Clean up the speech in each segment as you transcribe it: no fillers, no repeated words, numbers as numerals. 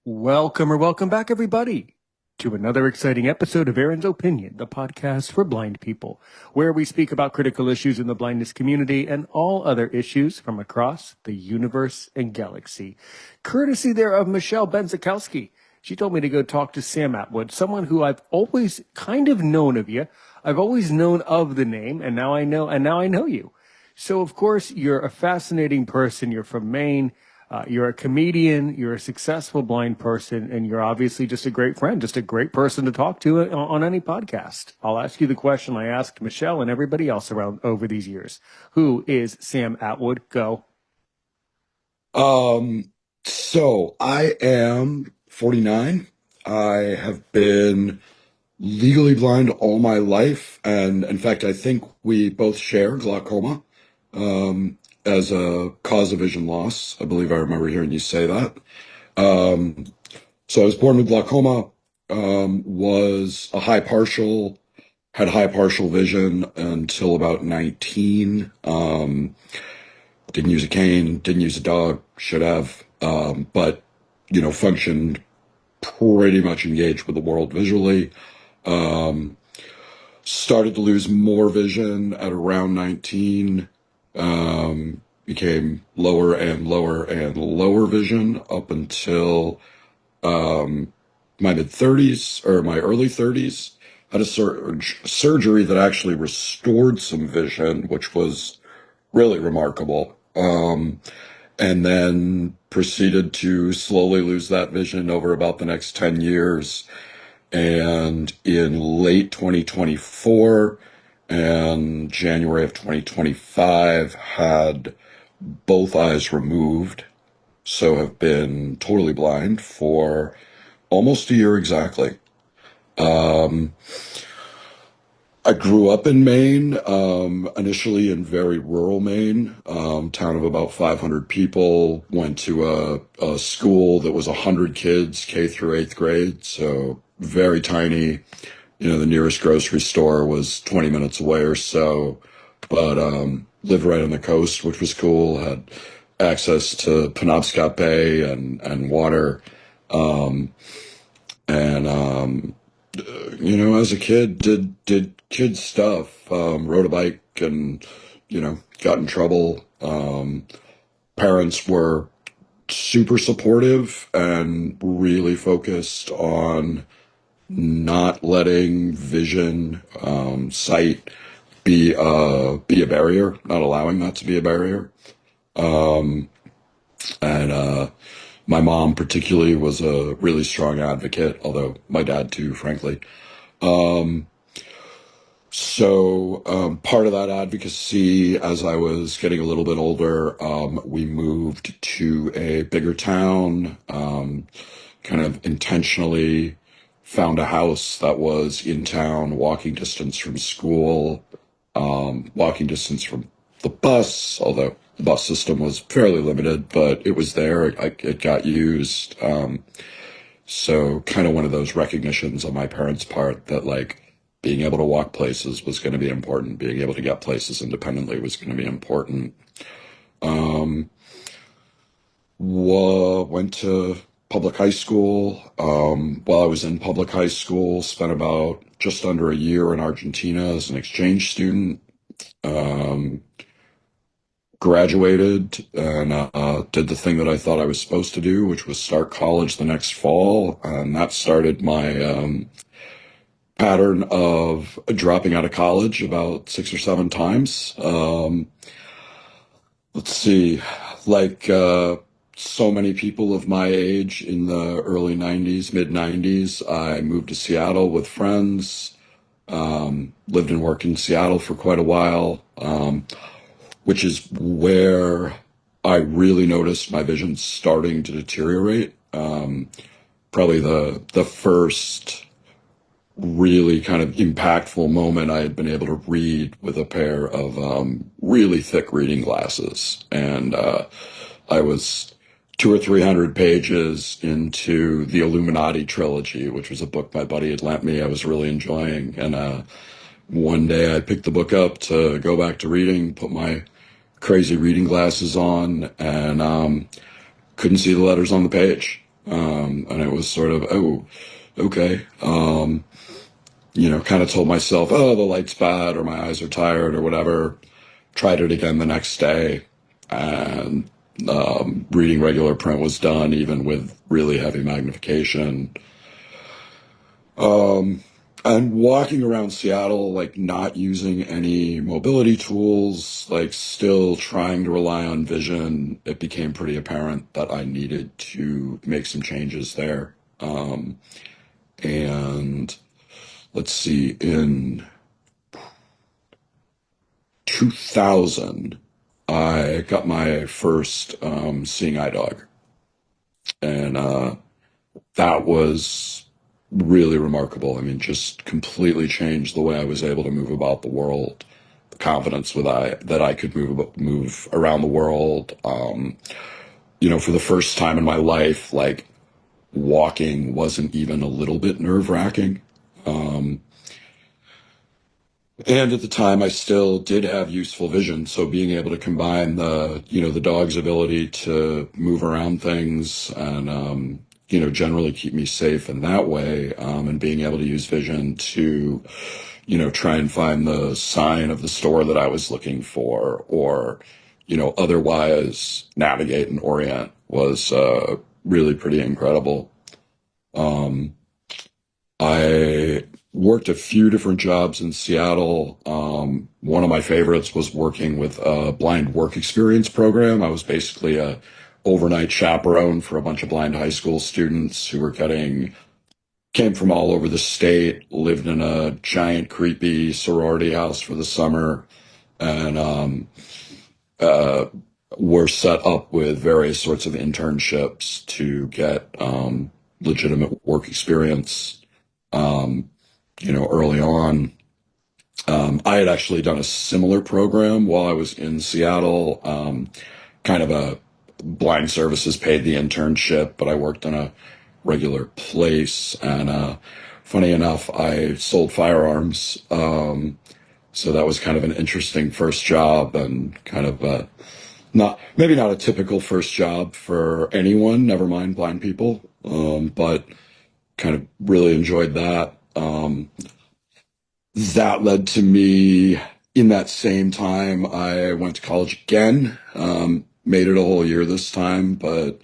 Welcome back, everybody, to another exciting episode of Aaron's Opinion, the podcast for blind people, where we speak about critical issues in the blindness community and all other issues from across the universe and galaxy. Courtesy there of Michelle Benzikowski. She told me to go talk to Sam Atwood, someone who I've always kind of known of you. I've always known of the name, and now I know you. So, of course, you're a fascinating person. You're from Maine. You're a comedian, you're a successful blind person, and you're obviously just a great friend, just a great person to talk to on any podcast. I'll ask you the question I asked Michelle and everybody else around over these years. Who is Sam Atwood? Go. So I am 49. I have been legally blind all my life, and in fact, I think we both share glaucoma, as a cause of vision loss. I believe I remember hearing you say that. Um, so I was born with glaucoma, was a high partial, had high partial vision until about 19. Didn't use a cane, didn't use a dog, should have, but, functioned pretty much engaged with the world visually. Um, Started to lose more vision at around 19, became lower and lower and lower vision up until um, my mid 30s or my early 30s. Had a surgery that actually restored some vision, which was really remarkable. And then proceeded to slowly lose that vision over about the next 10 years. And in late 2024 and January of 2025, had both eyes removed. So have been totally blind for almost a year exactly. Um, I grew up in Maine, initially in very rural Maine, town of about 500 people. Went to a school that was 100 kids, K through eighth grade, so very tiny. The nearest grocery store was 20 minutes away or so, but lived right on the coast, which was cool. Had access to Penobscot Bay and water. Um, and as a kid, did kid stuff. Rode a bike and got in trouble. Parents were super supportive and really focused on not letting vision, sight be a barrier, not allowing that to be a barrier. Um, and my mom particularly was a really strong advocate, although my dad too, frankly. Um, so part of that advocacy, as I was getting a little bit older, we moved to a bigger town, kind of intentionally found a house that was in town, walking distance from school, walking distance from the bus, although the bus system was fairly limited, but it was there. It got used. So kind of one of those recognitions on my parents' part that like being able to walk places was going to be important. Being able to get places independently was going to be important. Um, Went to public high school. While I was in public high school, spent about just under a year in Argentina as an exchange student. Um, Graduated and did the thing that I thought I was supposed to do, which was start college the next fall. And that started my pattern of dropping out of college about 6 or 7 times. Let's see, like so many people of my age in the early 90s, mid 90s, I moved to Seattle with friends, lived and worked in Seattle for quite a while, which is where I really noticed my vision starting to deteriorate. Probably the first really kind of impactful moment I had been able to read with a pair of really thick reading glasses. And I was 200 or 300 pages into the Illuminati trilogy, which was a book my buddy had lent me. I was really enjoying. And one day I picked the book up to go back to reading, put my crazy reading glasses on, and couldn't see the letters on the page. And it was sort of, oh, okay. Kind of told myself, oh, the light's bad or my eyes are tired or whatever. Tried it again the next day, and reading regular print was done, even with really heavy magnification. And walking around Seattle, like not using any mobility tools, like still trying to rely on vision, it became pretty apparent that I needed to make some changes there. And let's see, in 2000, I got my first seeing eye dog. And that was really remarkable. I mean, just completely changed the way I was able to move about the world, the confidence that I could move around the world. For the first time in my life, like walking wasn't even a little bit nerve-wracking. And at the time, I still did have useful vision. So being able to combine the dog's ability to move around things and, generally keep me safe in that way, and being able to use vision to, try and find the sign of the store that I was looking for or, otherwise navigate and orient was, really pretty incredible. I worked a few different jobs in Seattle. One of my favorites was working with a blind work experience program. I was basically a overnight chaperone for a bunch of blind high school students who came from all over the state, lived in a giant creepy sorority house for the summer, and uh, were set up with various sorts of internships to get legitimate work experience. Um, Early on. I had actually done a similar program while I was in Seattle, kind of a blind services paid the internship, but I worked in a regular place. And funny enough, I sold firearms. So that was kind of an interesting first job and kind of maybe not a typical first job for anyone, never mind blind people, but kind of really enjoyed that. That led to me in that same time, I went to college again, made it a whole year this time, but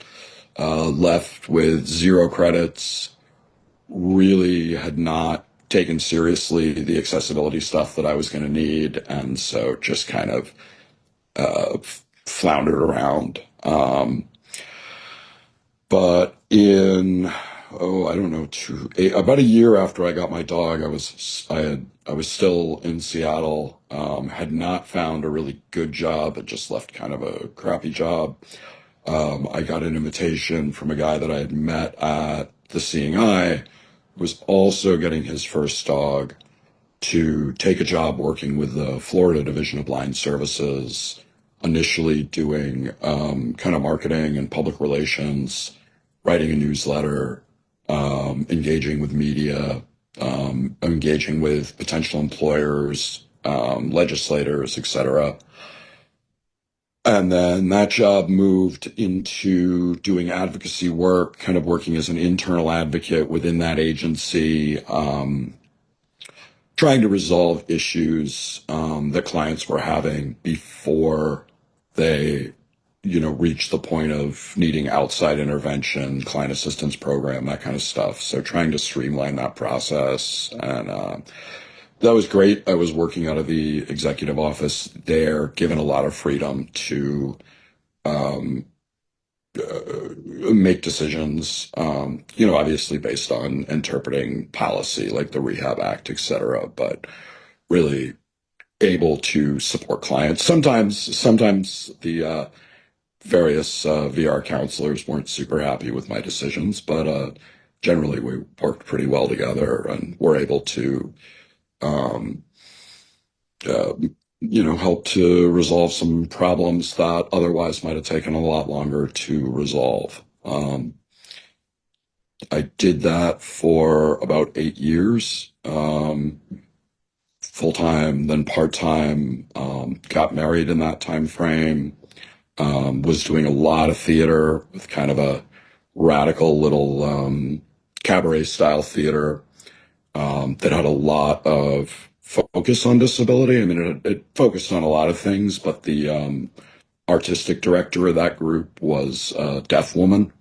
left with 0 credits, really had not taken seriously the accessibility stuff that I was going to need. And so just kind of floundered around. But in I don't know, about a year after I got my dog, I was still in Seattle. Had not found a really good job. Had just left kind of a crappy job. I got an invitation from a guy that I had met at the Seeing Eye, who was also getting his first dog, to take a job working with the Florida Division of Blind Services, initially doing kind of marketing and public relations, writing a newsletter, engaging with media, engaging with potential employers, legislators, etc. And then that job moved into doing advocacy work, kind of working as an internal advocate within that agency, trying to resolve issues that clients were having before they, reach the point of needing outside intervention, client assistance program, that kind of stuff. So trying to streamline that process. And that was great. I was working out of the executive office there, given a lot of freedom to make decisions, obviously based on interpreting policy like the Rehab Act, et cetera, but really able to support clients. Sometimes the various VR counselors weren't super happy with my decisions, but generally we worked pretty well together and were able to, um, uh, help to resolve some problems that otherwise might have taken a lot longer to resolve. I did that for about 8 years, full time, then part time. Got married in that time frame. Was doing a lot of theater with kind of a radical little cabaret style theater that had a lot of focus on disability. I mean, it focused on a lot of things, but the artistic director of that group was a deaf woman.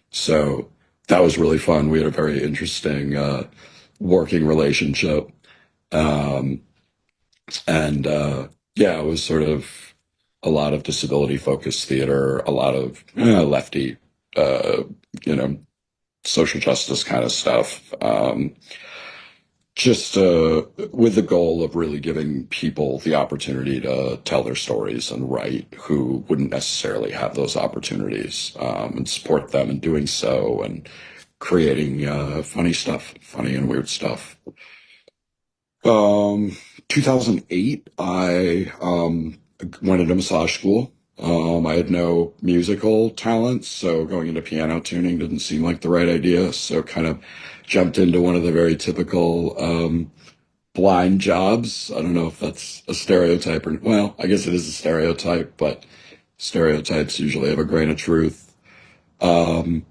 So that was really fun. We had a very interesting working relationship. Um, and yeah, it was sort of a lot of disability focused theater, a lot of lefty, uh, you know, social justice kind of stuff. Just with the goal of really giving people the opportunity to tell their stories and write who wouldn't necessarily have those opportunities, and support them in doing so, and creating funny stuff, funny and weird stuff. 2008, I went into massage school. I had no musical talents, so going into piano tuning didn't seem like the right idea. So kind of jumped into one of the very typical blind jobs. I don't know if that's a stereotype or, well, I guess it is a stereotype, but stereotypes usually have a grain of truth. Um,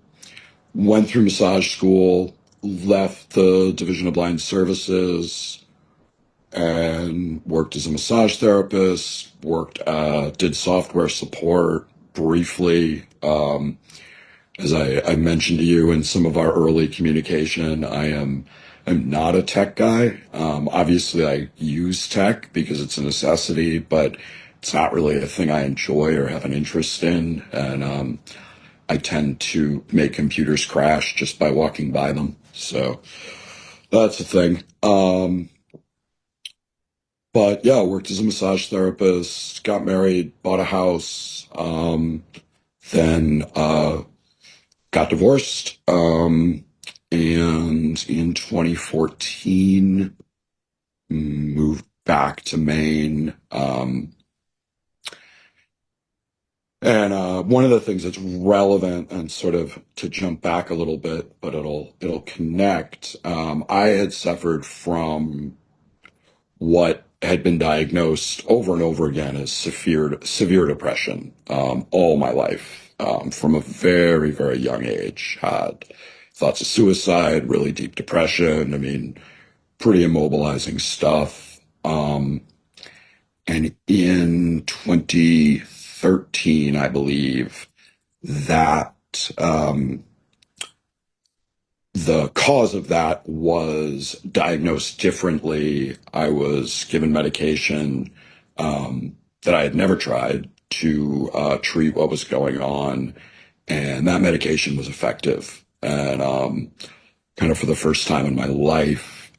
Went through massage school, left the Division of Blind Services, and worked as a massage therapist, did software support briefly. As I mentioned to you in some of our early communication, I'm not a tech guy. Obviously I use tech because it's a necessity, but it's not really a thing I enjoy or have an interest in. And, I tend to make computers crash just by walking by them. So that's the thing. But yeah, worked as a massage therapist, got married, bought a house, then got divorced, and in 2014 moved back to Maine. And one of the things that's relevant, and sort of to jump back a little bit, but it'll connect. I had suffered from what had been diagnosed over and over again as severe depression all my life, from a very, very young age. Had thoughts of suicide, really deep depression. I mean, pretty immobilizing stuff. And in 2013, I believe that the cause of that was diagnosed differently. I was given medication that I had never tried to treat what was going on, and that medication was effective. And kind of for the first time in my life,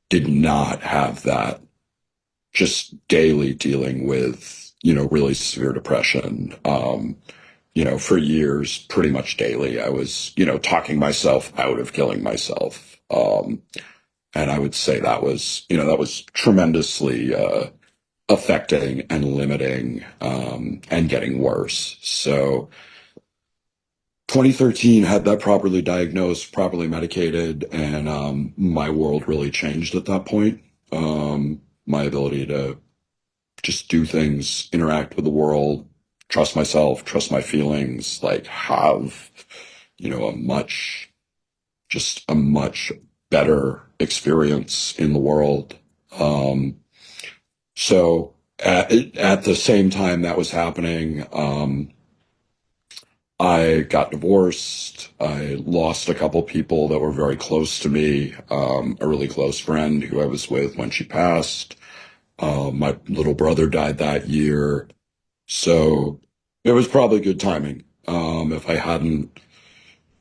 did not have that just daily dealing with, really severe depression. For years, pretty much daily, I was, talking myself out of killing myself. And I would say that was tremendously, affecting and limiting, and getting worse. So 2013 had that properly diagnosed, properly medicated, and, my world really changed at that point. My ability to just do things, interact with the world, trust myself, trust my feelings, like have, a much better experience in the world. So at the same time that was happening, I got divorced. I lost a couple people that were very close to me. A really close friend who I was with when she passed. My little brother died that year. So it was probably good timing. If I hadn't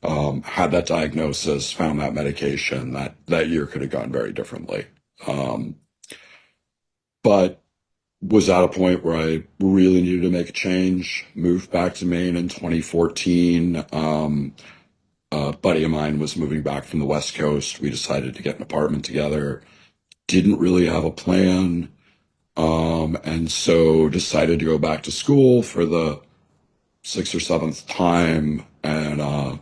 had that diagnosis, found that medication, that year could have gone very differently. But was at a point where I really needed to make a change. Moved back to Maine in 2014. A buddy of mine was moving back from the West Coast. We decided to get an apartment together. Didn't really have a plan. And so decided to go back to school for the sixth or seventh time. And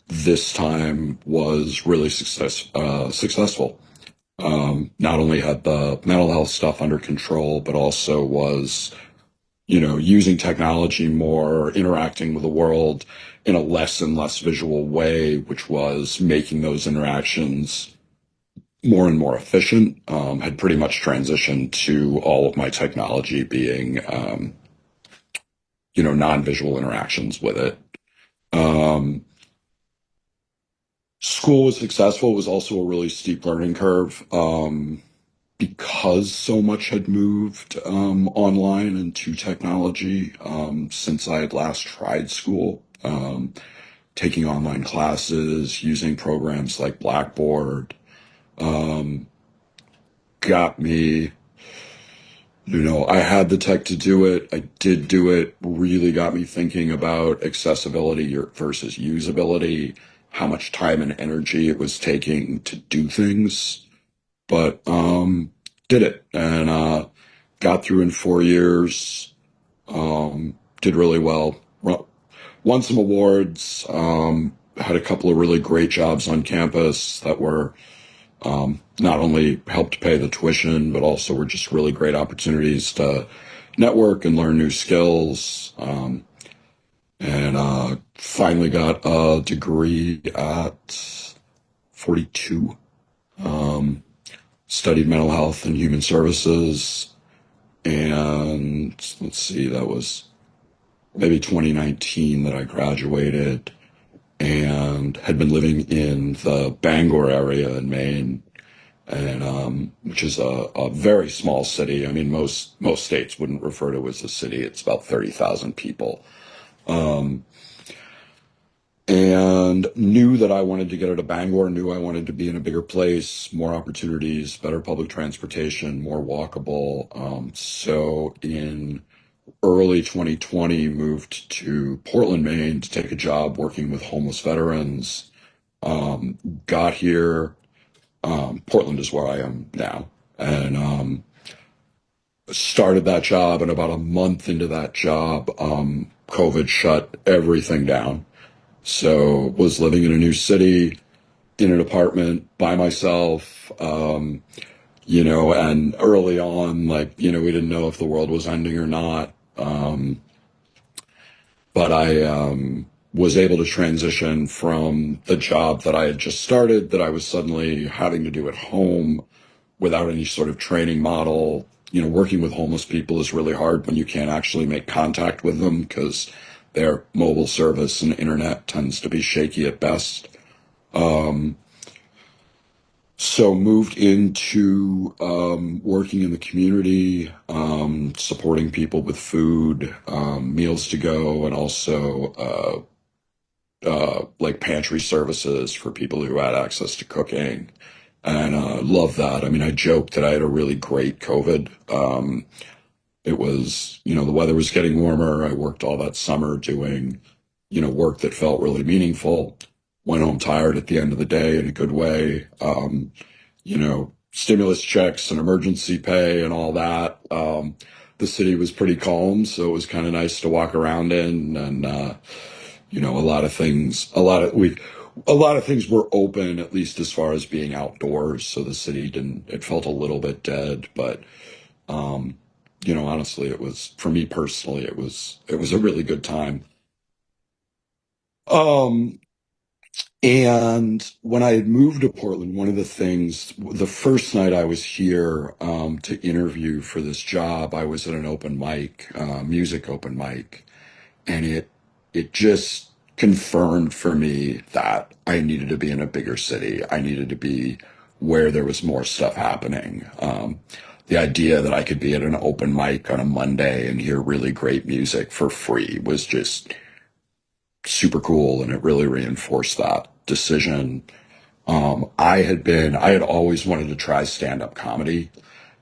this time was really successful. Not only had the mental health stuff under control, but also was using technology more, interacting with the world in a less and less visual way, which was making those interactions more and more efficient. Had pretty much transitioned to all of my technology being, non-visual interactions with it. Um, School was successful. It was also a really steep learning curve. Because so much had moved online and to technology since I had last tried school, taking online classes, using programs like Blackboard, um, got me, I had the tech to do it. I did do it, really got me thinking about accessibility versus usability, how much time and energy it was taking to do things. But did it and got through in 4 years. Did really well. Won some awards. Had a couple of really great jobs on campus that were not only helped pay the tuition, but also were just really great opportunities to network and learn new skills. And finally got a degree at 42. Studied mental health and human services. And let's see, that was maybe 2019 that I graduated, and had been living in the Bangor area in Maine, and which is a very small city. I mean, most states wouldn't refer to it as a city. It's about 30,000 people. And knew that I wanted to get out of Bangor, knew I wanted to be in a bigger place, more opportunities, better public transportation, more walkable. So in early 2020, moved to Portland, Maine to take a job working with homeless veterans. Got here. Portland is where I am now. And started that job, and about a month into that job, COVID shut everything down. So was living in a new city, in an apartment by myself, and early on, we didn't know if the world was ending or not. But I was able to transition from the job that I had just started, that I was suddenly having to do at home without any sort of training model. Working with homeless people is really hard when you can't actually make contact with them because their mobile service and internet tends to be shaky at best. So moved into working in the community, supporting people with food, meals to go, and also like pantry services for people who had access to cooking. And love that. I mean, I joked that I had a really great COVID. It was, the weather was getting warmer. I worked all that summer doing, work that felt really meaningful. Went home tired at the end of the day in a good way. Stimulus checks and emergency pay and all that. The city was pretty calm, so it was kind of nice to walk around in, and a lot of things were open, at least as far as being outdoors. So the city it felt a little bit dead, but honestly, it was, for me personally, it was a really good time. Um, And when I had moved to Portland, one of the things, the first night I was here to interview for this job, I was at an open mic, music open mic, and it just confirmed for me that I needed to be in a bigger city. I needed to be where there was more stuff happening. The idea that I could be at an open mic on a Monday and hear really great music for free was just super cool, and it really reinforced that decision. I had always wanted to try stand-up comedy,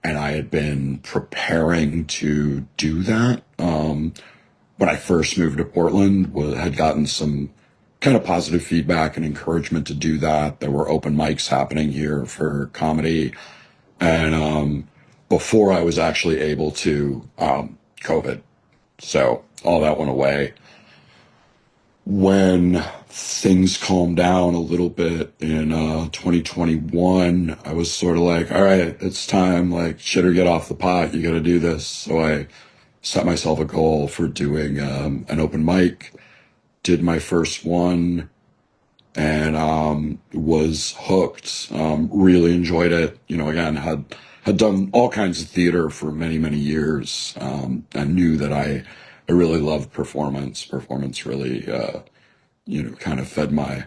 and I had been preparing to do that. When I first moved to Portland, had gotten some kind of positive feedback and encouragement to do that. There were open mics happening here for comedy, and before I was actually able to, COVID. So all that went away. When things calmed down a little bit in 2021, I was sort of like, all right, it's time, like, shit or get off the pot. You got to do this. So I set myself a goal for doing an open mic, did my first one, and was hooked. Really enjoyed it. Again, had done all kinds of theater for many, many years. I knew that I really loved performance. Performance really, kind of fed my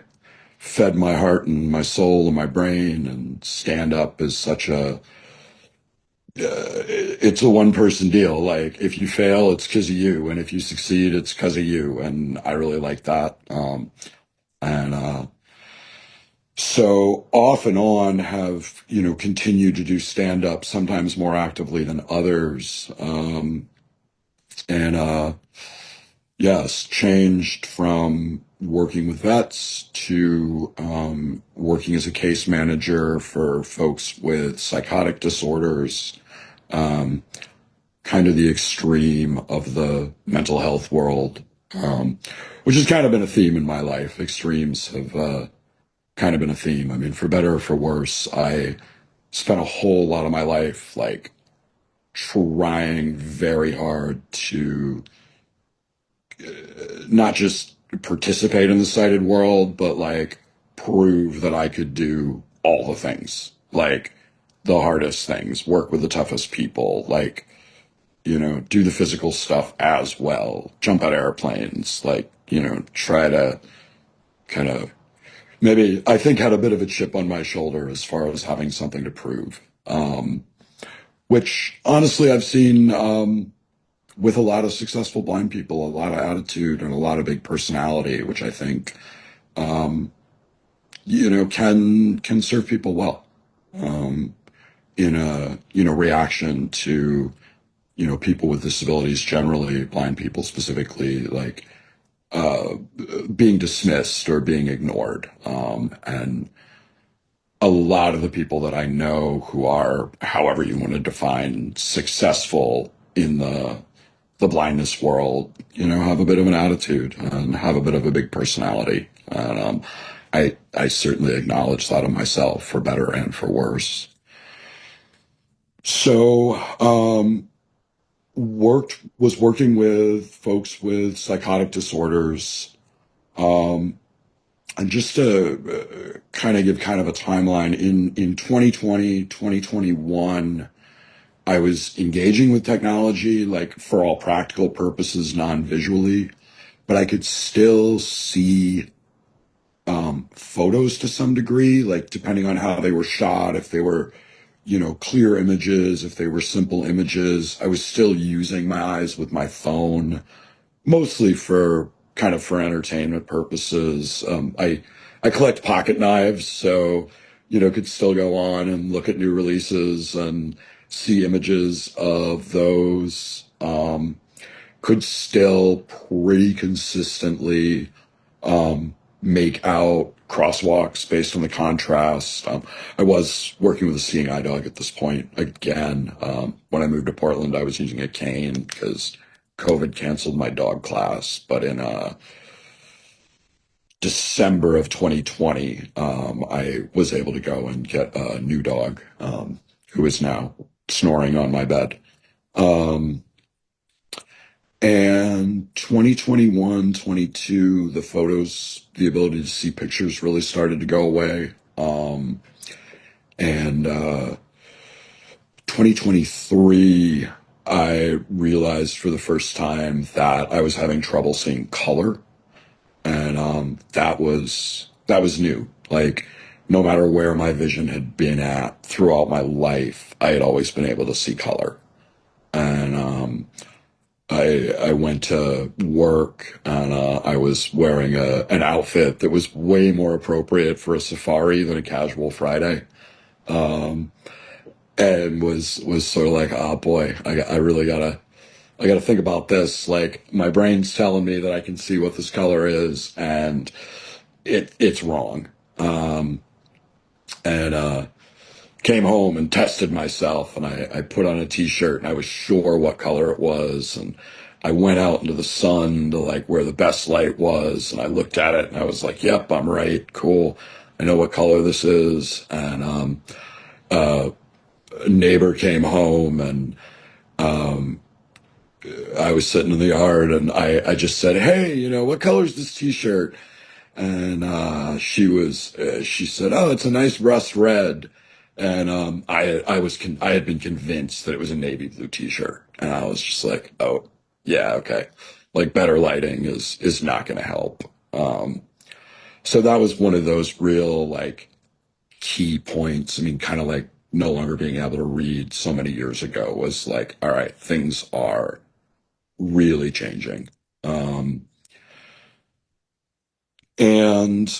heart and my soul and my brain. And stand up is such it's a one person deal. Like, if you fail, it's because of you, and if you succeed, it's because of you. And I really like that. And So off and on have, continued to do stand up, sometimes more actively than others. And yes, changed from working with vets to working as a case manager for folks with psychotic disorders, um, kind of the extreme of the mental health world, which has kind of been a theme in my life. Extremes have kind of been a theme. I mean, for better or for worse, I spent a whole lot of my life like trying very hard to not just participate in the sighted world, but like prove that I could do all the things, like the hardest things, work with the toughest people, like, do the physical stuff as well, jump out of airplanes, like, try to kind of maybe I think had a bit of a chip on my shoulder as far as having something to prove. Which honestly I've seen with a lot of successful blind people, a lot of attitude and a lot of big personality, which I think can serve people well in a reaction to people with disabilities generally, blind people specifically, like being dismissed or being ignored. And a lot of the people that I know who are, however you want to define, successful in the blindness world, have a bit of an attitude and have a bit of a big personality. And I certainly acknowledge that of myself, for better and for worse. So was working with folks with psychotic disorders. And just to kind of give kind of a timeline, in 2020, 2021, I was engaging with technology, like for all practical purposes, non-visually, but I could still see photos to some degree, like depending on how they were shot, if they were, clear images, if they were simple images. I was still using my eyes with my phone, mostly for kind of for entertainment purposes. I collect pocket knives, so could still go on and look at new releases and see images of those. Could still pretty consistently make out crosswalks based on the contrast. I was working with a seeing eye dog at this point again. When I moved to Portland, I was using a cane because COVID canceled my dog class. But in December of 2020, I was able to go and get a new dog, who is now snoring on my bed. And 2021, 22, the photos, the ability to see pictures really started to go away. And 2023, I realized for the first time that I was having trouble seeing color. And that was new. Like, no matter where my vision had been at throughout my life, I had always been able to see color. And I went to work, and I was wearing an outfit that was way more appropriate for a safari than a casual Friday. And was sort of like, oh boy, I really gotta think about this. Like, my brain's telling me that I can see what this color is, and it's wrong. And came home and tested myself, and I put on a t-shirt, and I was sure what color it was, and I went out into the sun to like where the best light was, and I looked at it and I was like, yep, I'm right, cool, I know what color this is. And a neighbor came home, and I was sitting in the yard and I just said, "Hey, what color is this t-shirt?" And she said, "Oh, it's a nice rust red." And I had been convinced that it was a navy blue t-shirt. And I was just like, "Oh, yeah, okay." Like better lighting is not going to help. So that was one of those real like key points. I mean, kind of like no longer being able to read so many years ago was like, all right, things are really changing. Um, and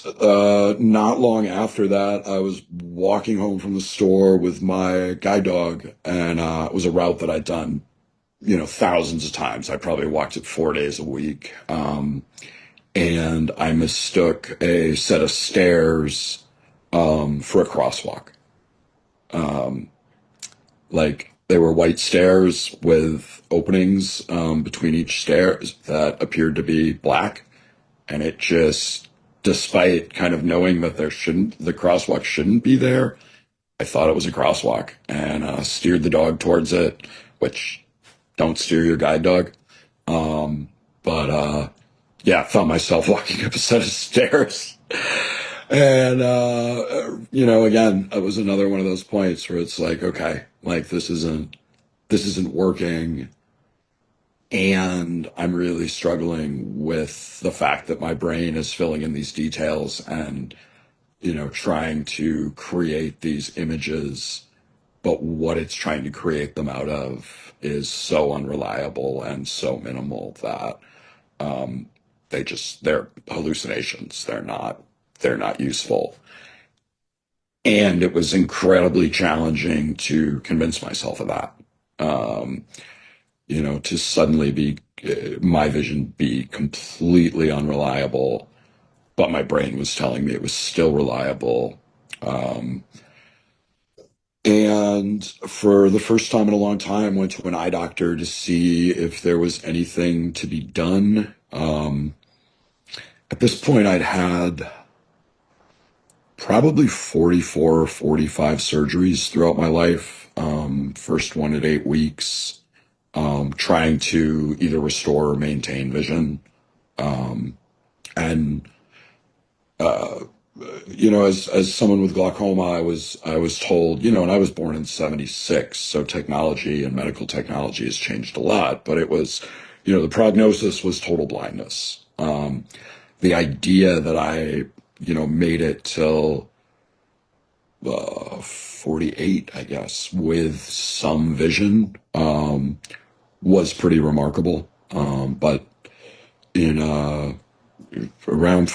not long after that, I was walking home from the store with my guide dog, and it was a route that I'd done, thousands of times. I probably walked it 4 days a week. And I mistook a set of stairs for a crosswalk. Like they were white stairs with openings between each stair that appeared to be black. And it just, despite kind of knowing that the crosswalk shouldn't be there, I thought it was a crosswalk and steered the dog towards it, which don't steer your guide dog. But yeah, found myself walking up a set of stairs. And, again, it was another one of those points where it's like, okay, like this isn't working. And I'm really struggling with the fact that my brain is filling in these details and, trying to create these images, but what it's trying to create them out of is so unreliable and so minimal that they're hallucinations. They're not useful. And it was incredibly challenging to convince myself of that. Um, to suddenly be my vision be completely unreliable, but my brain was telling me it was still reliable. Um, and for the first time in a long time, went to an eye doctor to see if there was anything to be done. At this point, I'd had probably 44 or 45 surgeries throughout my life. First one at 8 weeks, trying to either restore or maintain vision. And as someone with glaucoma, I was told, and I was born in '76, so technology and medical technology has changed a lot, but it was, the prognosis was total blindness. The idea that I, made it till 48, I guess, with some vision, was pretty remarkable. But in around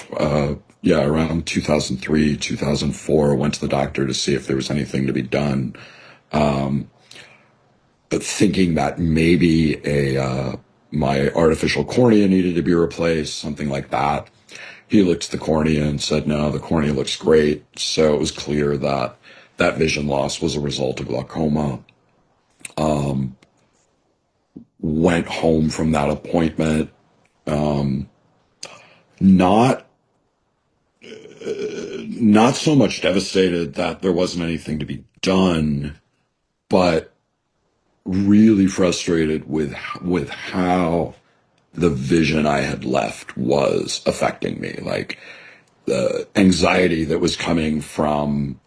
2003, 2004, I went to the doctor to see if there was anything to be done. But thinking that maybe my artificial cornea needed to be replaced, something like that. He looked at the cornea and said, "No, the cornea looks great." So it was clear that that vision loss was a result of glaucoma. Went home from that appointment, not not so much devastated that there wasn't anything to be done, but really frustrated with how the vision I had left was affecting me. Like the anxiety that was coming from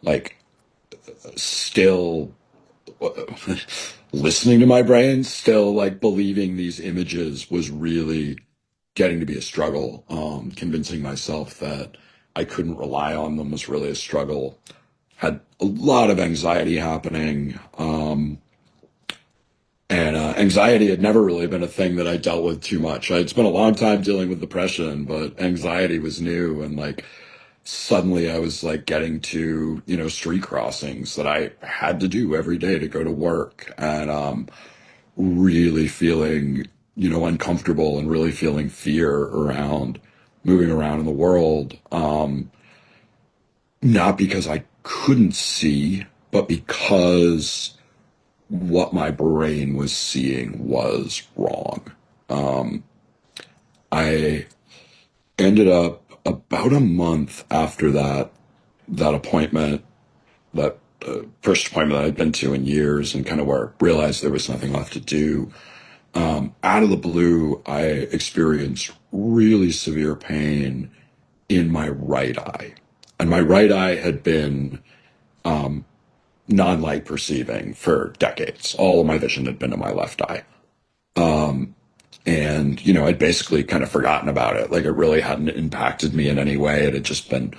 like still listening to my brain, still like believing these images was really getting to be a struggle. Convincing myself that I couldn't rely on them was really a struggle. Had a lot of anxiety happening. And anxiety had never really been a thing that I dealt with too much. I'd spent a long time dealing with depression, but anxiety was new. And like suddenly I was like getting to, street crossings that I had to do every day to go to work. And really feeling, uncomfortable and really feeling fear around moving around in the world. Not because I couldn't see, but because what my brain was seeing was wrong. I ended up about a month after that appointment, that first appointment that I'd been to in years, and kind of where I realized there was nothing left to do. Out of the blue, I experienced really severe pain in my right eye. And my right eye had been non-light perceiving for decades. All of my vision had been in my left eye. And, I'd basically kind of forgotten about it. Like, it really hadn't impacted me in any way. It had just been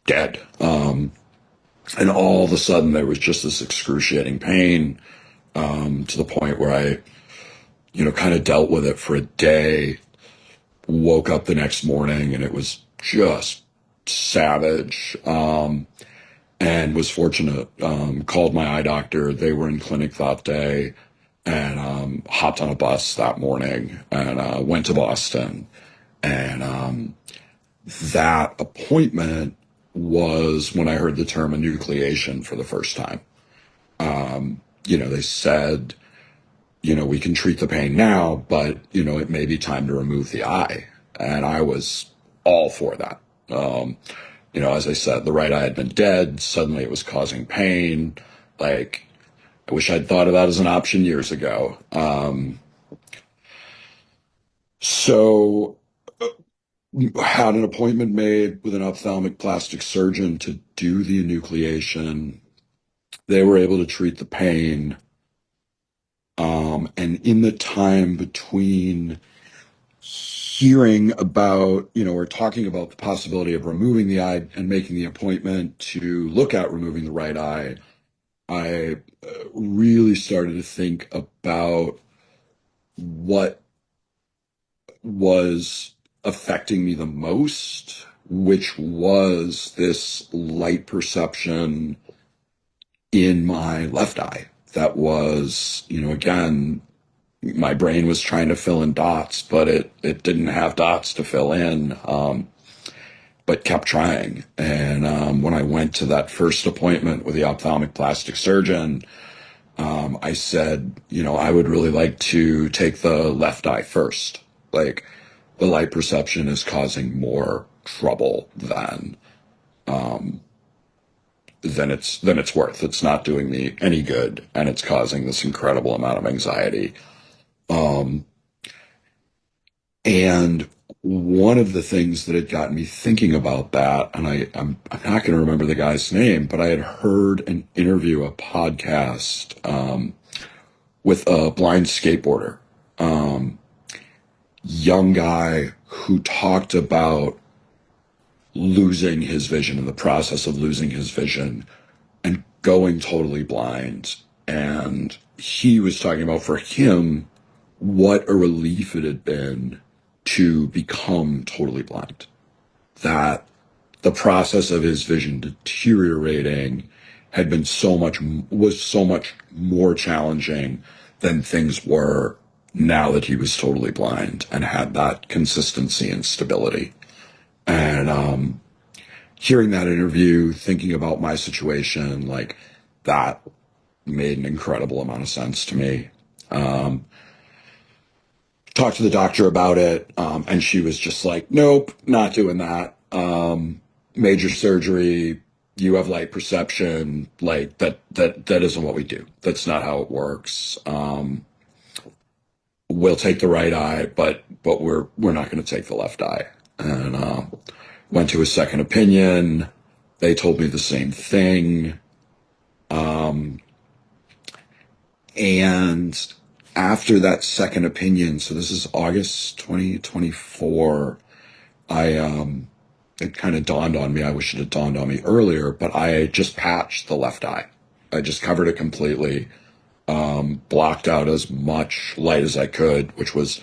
dead. And all of a sudden, there was just this excruciating pain, to the point where I, kind of dealt with it for a day, woke up the next morning, and it was just savage. And was fortunate, called my eye doctor. They were in clinic that day, and hopped on a bus that morning and went to Boston. And that appointment was when I heard the term enucleation for the first time. They said, we can treat the pain now, but, it may be time to remove the eye. And I was all for that. As I said, the right eye had been dead. Suddenly it was causing pain. Like, I wish I'd thought of that as an option years ago. So had an appointment made with an ophthalmic plastic surgeon to do the enucleation. They were able to treat the pain. And in the time between hearing about, or talking about the possibility of removing the eye and making the appointment to look at removing the right eye, I really started to think about what was affecting me the most, which was this light perception in my left eye. That was, again, my brain was trying to fill in dots, but it didn't have dots to fill in, but kept trying. And when I went to that first appointment with the ophthalmic plastic surgeon, I said, I would really like to take the left eye first. Like, the light perception is causing more trouble than it's worth. It's not doing me any good, and it's causing this incredible amount of anxiety. And one of the things that had gotten me thinking about that, and I'm not going to remember the guy's name, but I had heard an interview, a podcast, with a blind skateboarder, young guy who talked about losing his vision, in the process of losing his vision and going totally blind. And he was talking about, for him, what a relief it had been to become totally blind. That the process of his vision deteriorating had been was so much more challenging than things were now that he was totally blind and had that consistency and stability. And hearing that interview, thinking about my situation, like, that made an incredible amount of sense to me. Talked to the doctor about it, and she was just like, nope, not doing that. Major surgery, you have light perception, like, that isn't what we do. That's not how it works. We'll take the right eye, but we're not going to take the left eye. And went to a second opinion. They told me the same thing. And after that second opinion, so this is August 2024, it kind of dawned on me. I wish it had dawned on me earlier, but I just patched the left eye. I just covered it completely, blocked out as much light as I could, which was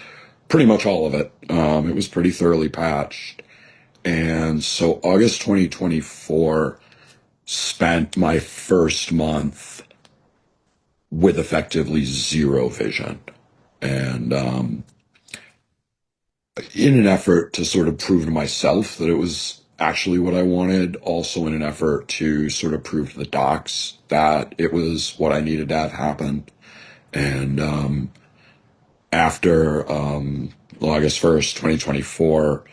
pretty much all of it. It was pretty thoroughly patched. And so August 2024 spent my first month with effectively zero vision. And in an effort to sort of prove to myself that it was actually what I wanted, also in an effort to sort of prove to the docs that it was what I needed to have happen. And after August 1st, 2024,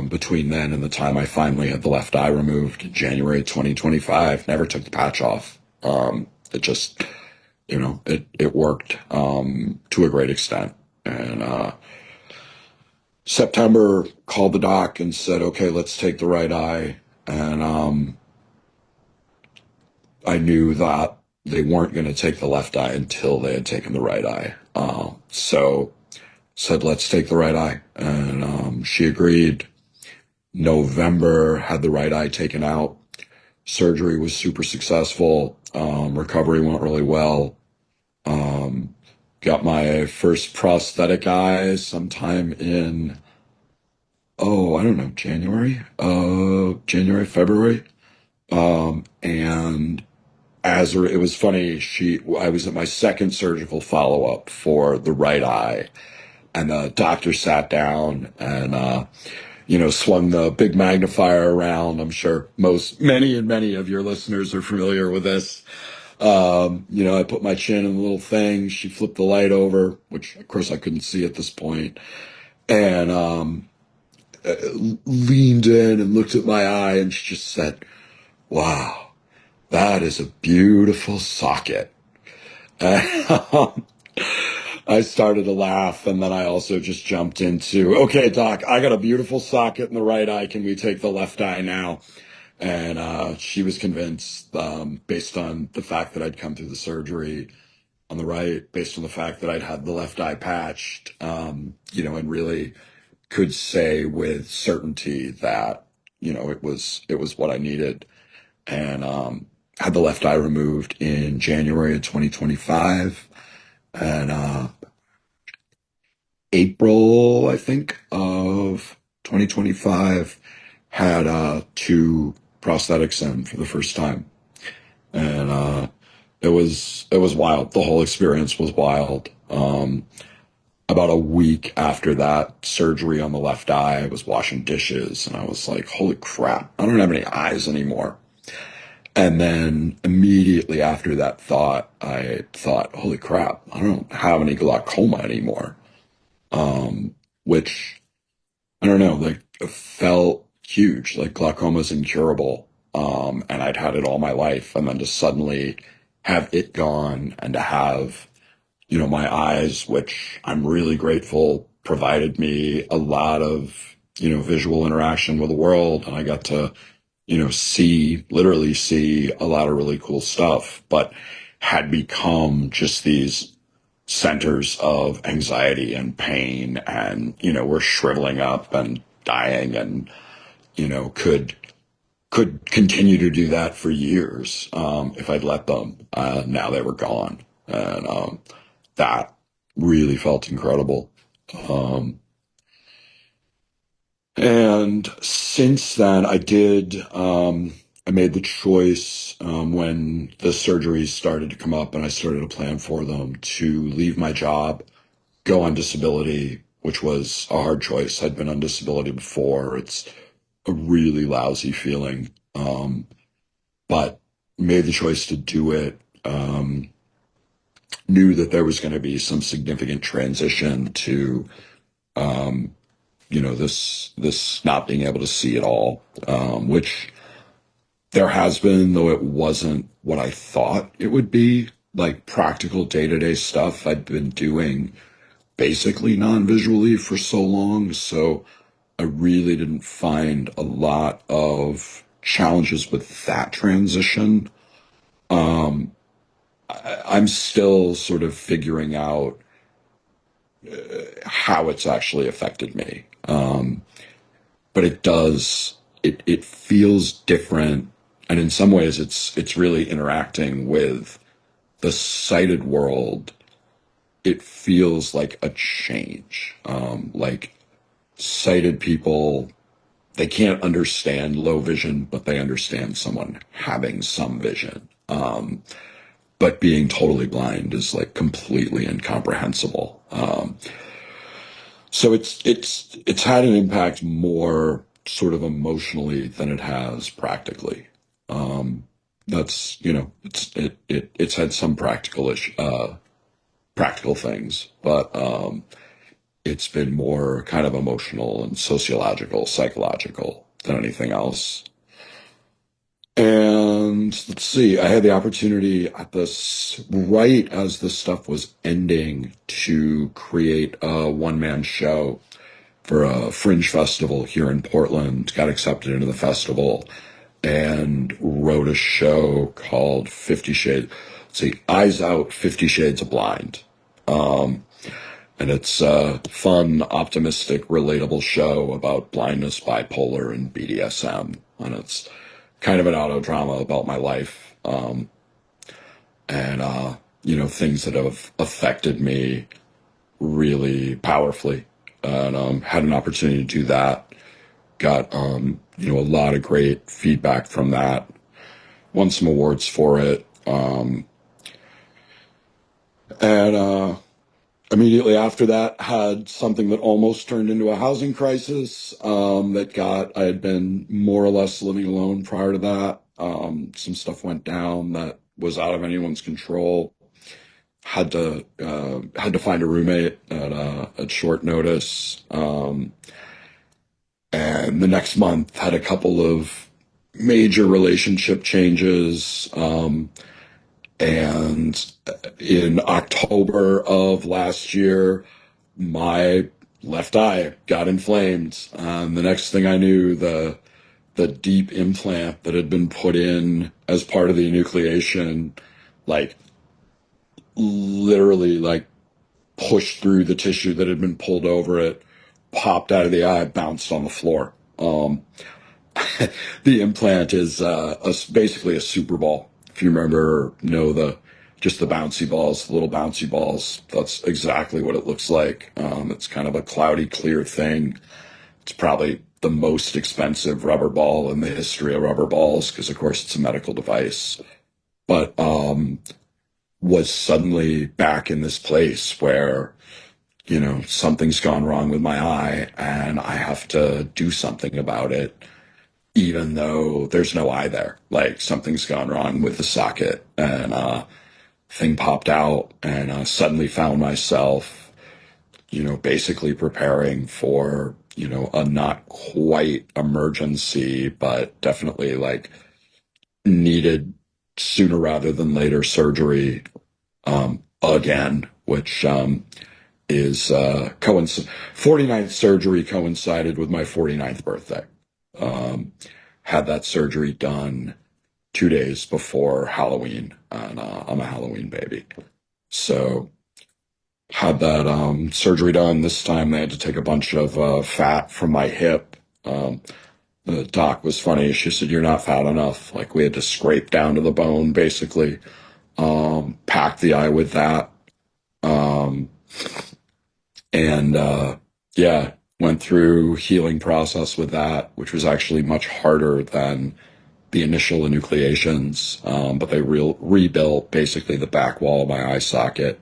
between then and the time I finally had the left eye removed in January 2025, never took the patch off. It just it worked, to a great extent. And, September, called the doc and said, okay, let's take the right eye. And, I knew that they weren't going to take the left eye until they had taken the right eye. So said, let's take the right eye. And, she agreed. November, had the right eye taken out. Surgery was super successful. Recovery went really well. Got my first prosthetic eye sometime in, I don't know, January, February. And it was funny, I was at my second surgical follow-up for the right eye, and the doctor sat down and, swung the big magnifier around. I'm sure many of your listeners are familiar with this. I put my chin in the little thing. She flipped the light over, which of course I couldn't see at this point, and leaned in and looked at my eye, and she just said, "Wow, that is a beautiful socket." And, I started to laugh, and then I also just jumped into, okay, doc, I got a beautiful socket in the right eye. Can we take the left eye now? And she was convinced, based on the fact that I'd come through the surgery on the right, based on the fact that I'd had the left eye patched, and really could say with certainty that, it was what I needed. And had the left eye removed in January of 2025. And April, I think, of 2025, had two prosthetics in for the first time. And it was wild. The whole experience was wild. About a week after that surgery on the left eye, I was washing dishes, and I was like, holy crap, I don't have any eyes anymore. And then immediately after that thought, I thought, holy crap, I don't have any glaucoma anymore. Which, I don't know, like, felt huge. Like, glaucoma's incurable. And I'd had it all my life, and then to suddenly have it gone, and to have, my eyes, which I'm really grateful, provided me a lot of, visual interaction with the world. And I got to, literally see a lot of really cool stuff, but had become just these centers of anxiety and pain, and, were shriveling up and dying, and, could continue to do that for years, if I'd let them. Now they were gone. And, that really felt incredible. And since then, I made the choice, when the surgeries started to come up and I started to plan for them, to leave my job, go on disability, which was a hard choice. I'd been on disability before. It's a really lousy feeling. But made the choice to do it. Knew that there was going to be some significant transition to, this not being able to see at all, which there has been, though it wasn't what I thought it would be. Like, practical day-to-day stuff I'd been doing basically non-visually for so long, so I really didn't find a lot of challenges with that transition. I'm still sort of figuring out how it's actually affected me. But it feels different. And in some ways it's really interacting with the sighted world. It feels like a change. Like, sighted people, they can't understand low vision, but they understand someone having some vision. But being totally blind is, like, completely incomprehensible. So it's had an impact more sort of emotionally than it has practically. That's, it's had some practical things, but, it's been more kind of emotional and sociological, psychological than anything else. And And let's see, I had the opportunity at this, right as this stuff was ending, to create a one-man show for a fringe festival here in Portland. Got accepted into the festival and wrote a show called 50 Shades, let's see, Eyes Out, 50 Shades of Blind. And it's a fun, optimistic, relatable show about blindness, bipolar, and BDSM. And it's kind of an auto drama about my life, and things that have affected me really powerfully. And had an opportunity to do that. Got a lot of great feedback from that. Won some awards for it. And immediately after that, had something that almost turned into a housing crisis. I had been more or less living alone prior to that. Some stuff went down that was out of anyone's control. Had to find a roommate at short notice. And the next month had a couple of major relationship changes. And in October of last year, my left eye got inflamed. The next thing I knew, the deep implant that had been put in as part of the enucleation, like literally like pushed through the tissue that had been pulled over it, popped out of the eye, bounced on the floor. The implant is basically a Super Ball. If you just the bouncy balls, the little bouncy balls, that's exactly what it looks like. It's kind of a cloudy, clear thing. It's probably the most expensive rubber ball in the history of rubber balls because, of course, it's a medical device. But was suddenly back in this place where, something's gone wrong with my eye and I have to do something about it, even though there's no eye there. Like something's gone wrong with the socket, and thing popped out, and suddenly found myself, basically preparing for, a not quite emergency, but definitely like needed sooner rather than later surgery, again, which, is, 49th surgery coincided with my 49th birthday. Had that surgery done 2 days before Halloween, and I'm a Halloween baby. So had that surgery done. This time they had to take a bunch of fat from my hip. The doc was funny. She said, "You're not fat enough." Like we had to scrape down to the bone, basically. Pack the eye with that. And went through healing process with that, which was actually much harder than the initial enucleations. But they rebuilt basically the back wall of my eye socket.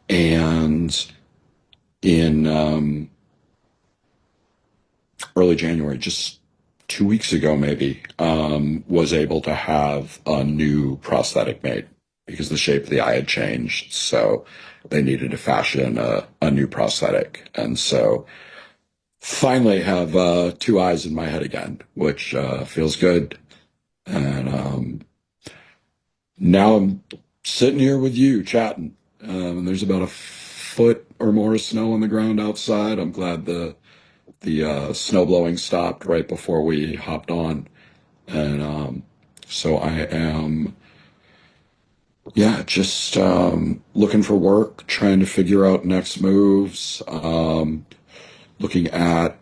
And in early January, just 2 weeks ago maybe, was able to have a new prosthetic made because the shape of the eye had changed. So they needed to fashion a new prosthetic. And so finally have two eyes in my head again, which feels good. And now I'm sitting here with you chatting. There's about a foot or more of snow on the ground outside. I'm glad the snow blowing stopped right before we hopped on. And so I am, just looking for work, trying to figure out next moves, looking at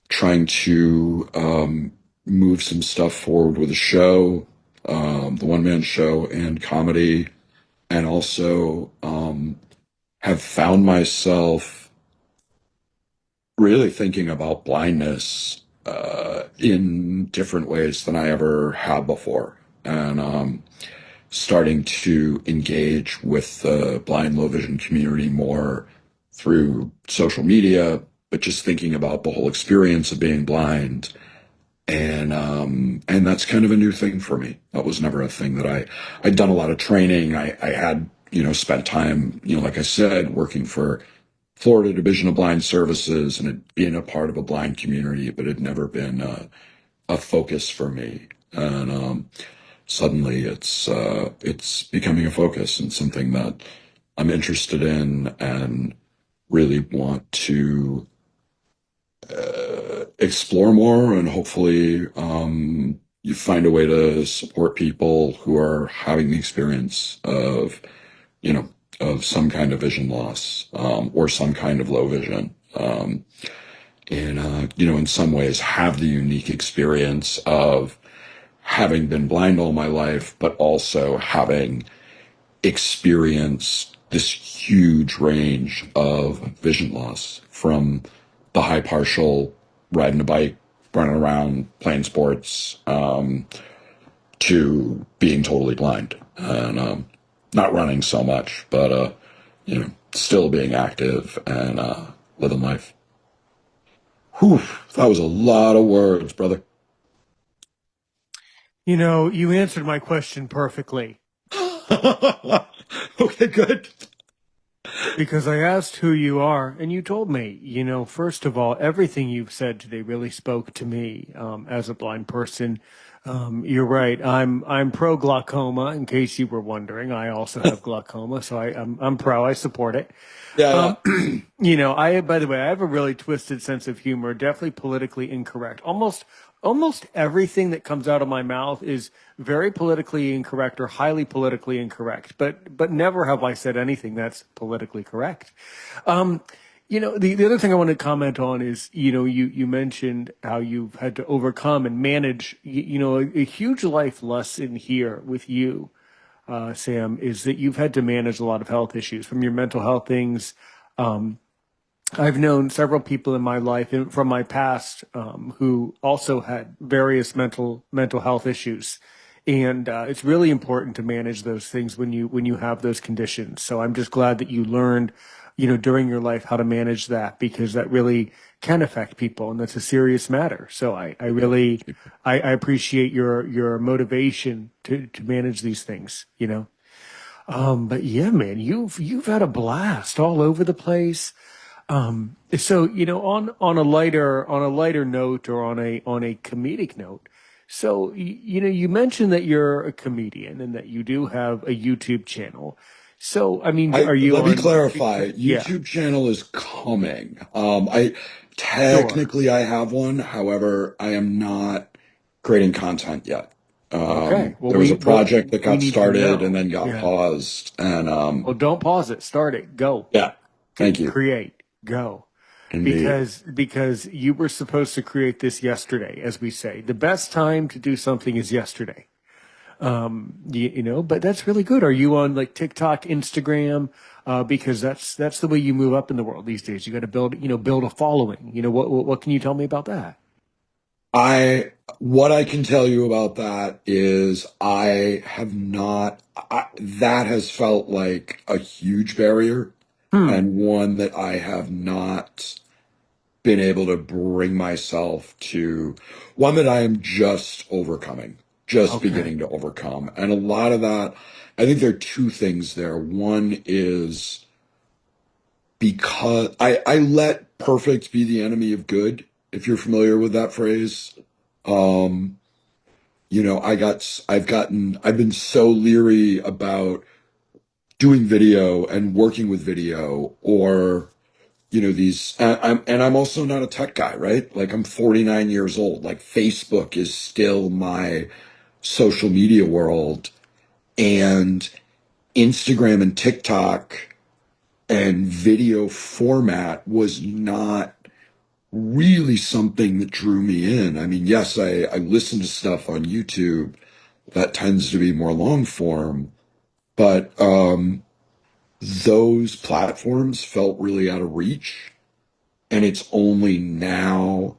trying to move some stuff forward with the show, the one-man show and comedy, and also have found myself really thinking about blindness in different ways than I ever have before, and starting to engage with the blind low vision community more through social media, but just thinking about the whole experience of being blind. And that's kind of a new thing for me. That was never a thing that I'd done a lot of training. I had, spent time, like I said, working for Florida Division of Blind Services and had been a part of a blind community, but it had never been a focus for me. And suddenly it's becoming a focus and something that I'm interested in and really want to explore more, and hopefully you find a way to support people who are having the experience of, you know, of some kind of vision loss, or some kind of low vision. And, in some ways have the unique experience of having been blind all my life, but also having experienced this huge range of vision loss, from the high partial, riding a bike, running around, playing sports, to being totally blind and not running so much, but still being active and living life. Whew, that was a lot of words, brother. You answered my question perfectly. Okay, good. Because I asked who you are, and you told me. First of all, everything you've said today really spoke to me as a blind person. You're right. I'm pro glaucoma. In case you were wondering, I also have glaucoma, so I'm pro. I support it. Yeah, yeah. I by the way, I have a really twisted sense of humor. Definitely politically incorrect. Almost everything that comes out of my mouth is very politically incorrect or highly politically incorrect. But never have I said anything that's politically correct. The other thing I want to comment on is, you mentioned how you've had to overcome and manage, a huge life lesson here with you, Sam, is that you've had to manage a lot of health issues from your mental health things. I've known several people in my life from my past who also had various mental health issues, and it's really important to manage those things when you have those conditions. So I'm just glad that you learned, during your life how to manage that, because that really can affect people, and that's a serious matter. So I really I appreciate your motivation to manage these things. But yeah, man, you've had a blast all over the place. So on a lighter note, or on a comedic note. So you mentioned that you're a comedian and that you do have a YouTube channel. So I mean, I are you Let me on clarify. TikTok? Yeah, YouTube channel is coming. I sure. technically I have one. However, I am not creating content yet. Okay. Well, There was we a project that we got need to started and know. then got Yeah. paused. And Well, don't pause it. Start it. Go. yeah, thank you. Create. Go. Indeed. Because you were supposed to create this yesterday, as we say. The best time to do something is yesterday. But that's really good. Are you on like TikTok, Instagram? Because that's the way you move up in the world these days. You got to build a following. What can you tell me about that? What I can tell you about that is I have not, that has felt like a huge barrier, Hmm. and one that I have not been able to bring myself to, one that I am just overcoming, just Okay. beginning to overcome. And a lot of that, I think there are two things there. One is because I let perfect be the enemy of good, if you're familiar with that phrase. Um, I've been so leery about doing video and working with video, or I'm also not a tech guy, right? Like, I'm 49 years old. Like, Facebook is still my social media world, and Instagram and TikTok and video format was not really something that drew me in. I mean, yes, I listen to stuff on YouTube that tends to be more long form, but those platforms felt really out of reach. And it's only now,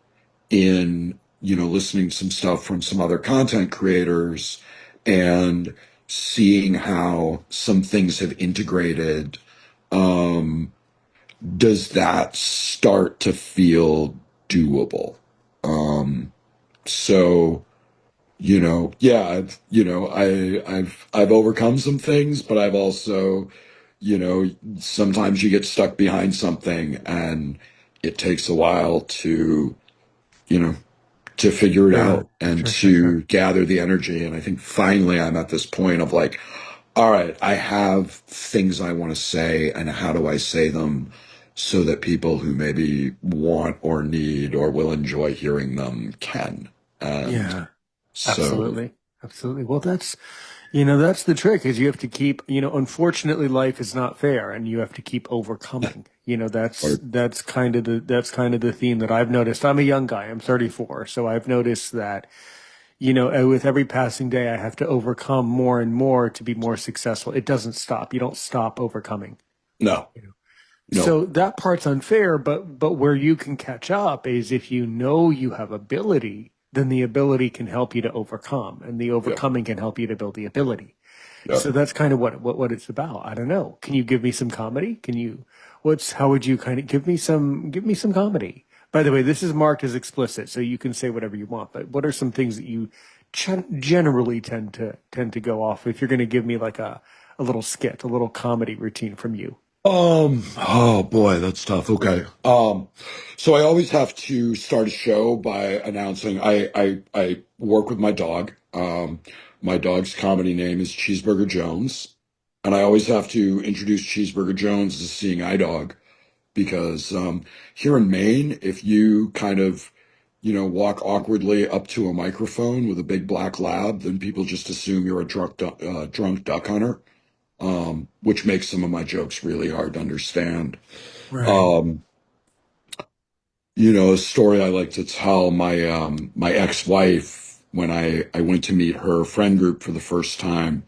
in, listening to some stuff from some other content creators and seeing how some things have integrated, um, does that start to feel doable. So, yeah, I've overcome some things, but I've also, sometimes you get stuck behind something and it takes a while to, you know, to figure it Sure, out and sure, sure, to sure. gather the energy. And I think finally I'm at this point of like, all right, I have things I want to say, and how do I say them so that people who maybe want or need or will enjoy hearing them can. And Yeah, so, absolutely. Absolutely. Well, that's the trick is you have to keep, unfortunately life is not fair and you have to keep overcoming. or That's kind of the theme that I've noticed. I'm a young guy. I'm 34. So I've noticed that, with every passing day, I have to overcome more and more to be more successful. It doesn't stop. You don't stop overcoming. no, no, So that part's unfair, but where you can catch up is if you know you have ability, then the ability can help you to overcome, and the yeah, overcoming can help you to build the ability. yeah. So that's kind of what it's about. I don't know. Can you give me some comedy? How would you kind of give me some comedy? By the way, this is marked as explicit, so you can say whatever you want, but what are some things that you generally tend to go off if you're going to give me like a little skit, a little comedy routine from you? Oh boy, that's tough. Okay. So I always have to start a show by announcing I work with my dog. My dog's comedy name is Cheeseburger Jones, and I always have to introduce Cheeseburger Jones as a seeing eye dog because here in Maine, if you kind of walk awkwardly up to a microphone with a big black lab, then people just assume you're a drunk duck hunter, which makes some of my jokes really hard to understand. Right. Um, a story I like to tell, my ex-wife, when I went to meet her friend group for the first time,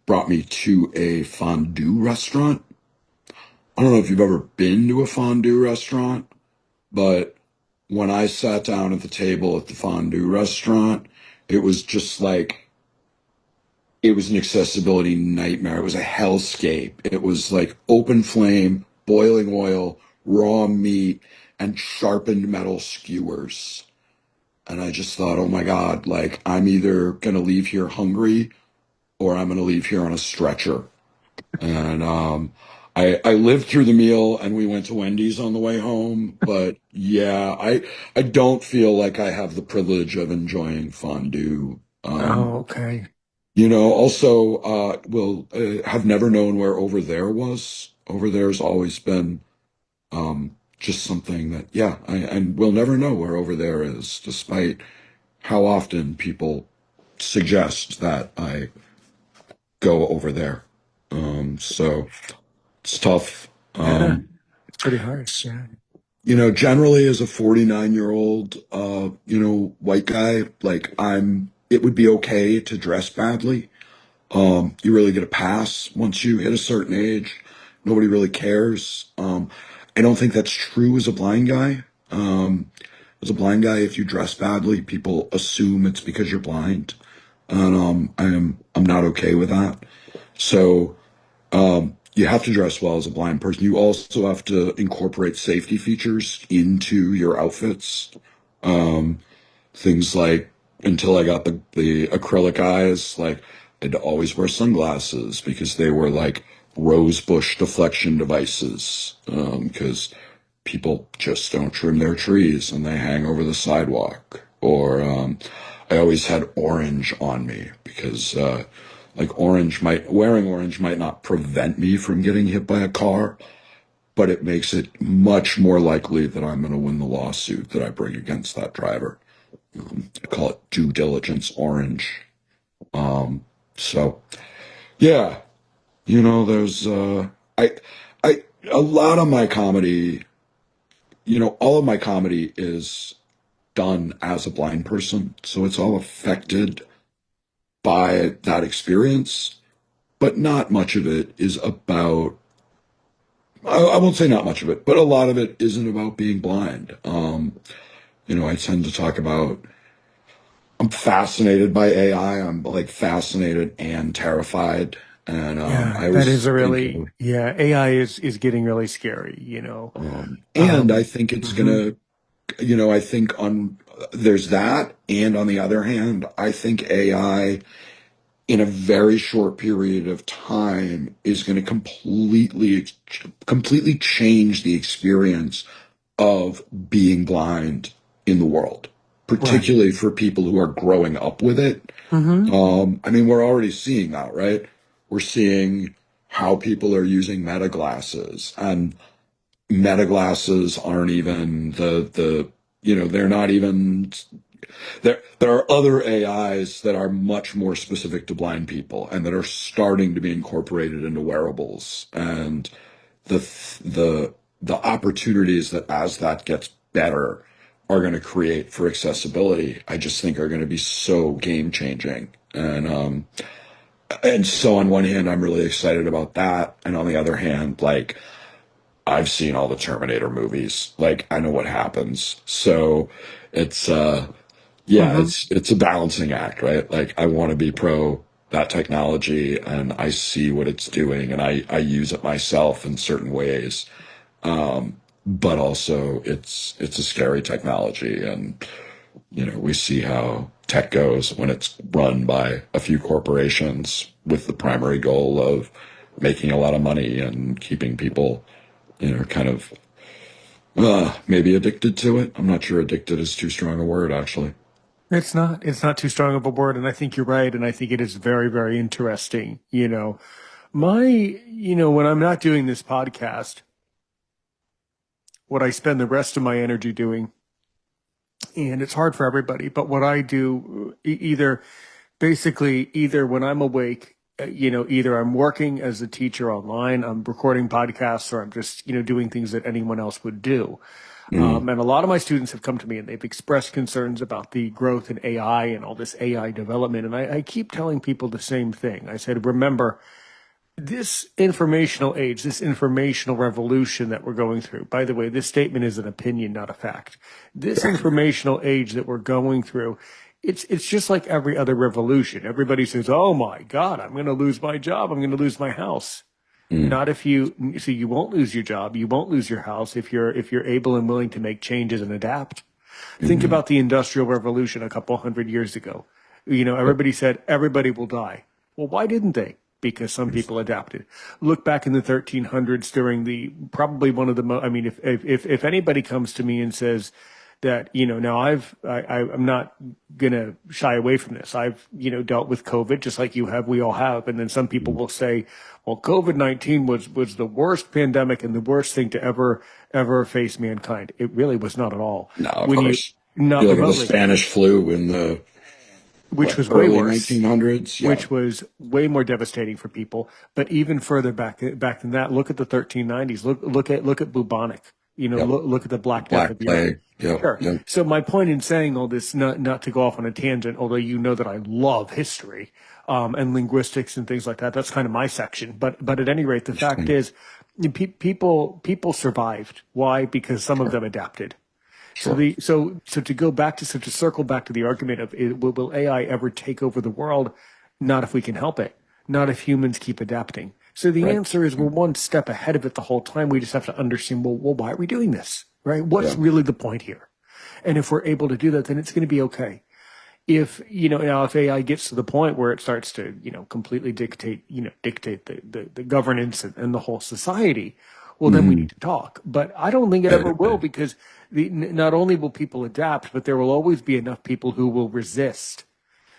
brought me to a fondue restaurant. I don't know if you've ever been to a fondue restaurant, but when I sat down at the table at the fondue restaurant, it was just like it was an accessibility nightmare. It was a hellscape. It was like open flame, boiling oil, raw meat, and sharpened metal skewers. And I just thought, oh my God, like I'm either going to leave here hungry or I'm going to leave here on a stretcher. And I lived through the meal and we went to Wendy's on the way home. But yeah, I don't feel like I have the privilege of enjoying fondue. Oh, okay. Also, will have never known where over there was. Over there's always been just something that, yeah, and we'll never know where over there is, despite how often people suggest that I go over there. So it's tough. Yeah, it's pretty hard. Yeah. Generally as a 49-year-old, white guy, like it would be okay to dress badly. You really get a pass once you hit a certain age. Nobody really cares. I don't think that's true as a blind guy. As a blind guy, if you dress badly, people assume it's because you're blind, and I'm not okay with that. So you have to dress well as a blind person. You also have to incorporate safety features into your outfits. Um, Things like until I got the acrylic eyes, like I'd always wear sunglasses because they were like rose bush deflection devices. Because people just don't trim their trees and they hang over the sidewalk. Or I always had orange on me because like wearing orange might not prevent me from getting hit by a car, but it makes it much more likely that I'm going to win the lawsuit that I bring against that driver. I call it due diligence orange. So yeah, there's I I a lot of my comedy, all of my comedy is done as a blind person, so it's all affected by that experience, but not much of it is about I won't say not much of it, but a lot of it isn't about being blind. I tend to talk about I'm fascinated by AI. I'm like fascinated and terrified. And Yeah, I that is was a really, thinking, yeah, AI is getting really scary. and I Um, think it's mhm. gonna, I think on there's that, and on the other hand, I think AI in a very short period of time is going to completely change the experience of being blind in the world. Right. particularly for people who are growing up with it. Mm-hmm. I mean, we're already seeing that, right? We're seeing how people are using meta glasses, and meta glasses aren't even they're not even there are other AIs that are much more specific to blind people and that are starting to be incorporated into wearables. And the the the opportunities that as that gets better are going to create for accessibility, I just think are going to be so game changing. And so on one hand, I'm really excited about that, and on the other hand, like I've seen all the Terminator movies, like I know what happens. So it's yeah, Mm-hmm. it's a balancing act, right? Like I want to be pro that technology and I see what it's doing and I use it myself in certain ways. But also it's a scary technology, and we see how tech goes when it's run by a few corporations with the primary goal of making a lot of money and keeping people, kind of maybe addicted to it. I'm not sure addicted is too strong a word, actually. It's not too strong of a word, and I think you're right, and I think it is very, very interesting. When I'm not doing this podcast, what I spend the rest of my energy doing, and it's hard for everybody, but what I do either when I'm awake, either I'm working as a teacher online, I'm recording podcasts, or I'm just, doing things that anyone else would do. Mm, And a lot of my students have come to me and they've expressed concerns about the growth in AI and all this AI development. And I keep telling people the same thing. I said, remember, this informational age, this informational revolution that we're going through, by the way, this statement is an opinion, not a fact. This informational age that we're going through, it's just like every other revolution. Everybody says, "Oh my God, I'm going to lose my job. I'm going to lose my house." mm, Not if you won't lose your job, you won't lose your house if you're able and willing to make changes and adapt. Think mm, about the Industrial Revolution a couple hundred years ago. yep, Everybody said everybody will die. Well, why didn't they? Because some people adapted. Look back in the 1300s during the probably one of the most. I mean, if anybody comes to me and says that now I'm not gonna shy away from this. I've dealt with COVID just like you have, we all have, and then some people mm. will say, well, COVID-19 was the worst pandemic and the worst thing to ever face mankind. It really was not at all. No, of When you course. not You look at the remotely, Spanish flu in the which was way early worse, 1900s. Yeah. which was way more devastating for people. But even further back than that, look at the 1390s. Look at bubonic. Yep. Look at the Black Death Black of Europe. plague. Yep. Sure. Yep. So my point in saying all this, not to go off on a tangent, although you know that I love history, and linguistics and things like that. That's kind of my section. But at any rate, the fact Interesting. is, people survived. Why? Because some of Sure. them adapted. So Sure. the so to go back to so to circle back to the argument of will AI ever take over the world? Not if we can help it. Not if humans keep adapting. So the Right. answer is we're one step ahead of it the whole time. We just have to understand, well, why are we doing this? Right? What's Yeah. really the point here? And if we're able to do that, then it's going to be okay. If AI gets to the point where it starts to, completely dictate the governance and the whole society, well, then we Hmm. need to talk. But I don't think it ever will, because not only will people adapt, but there will always be enough people who will resist.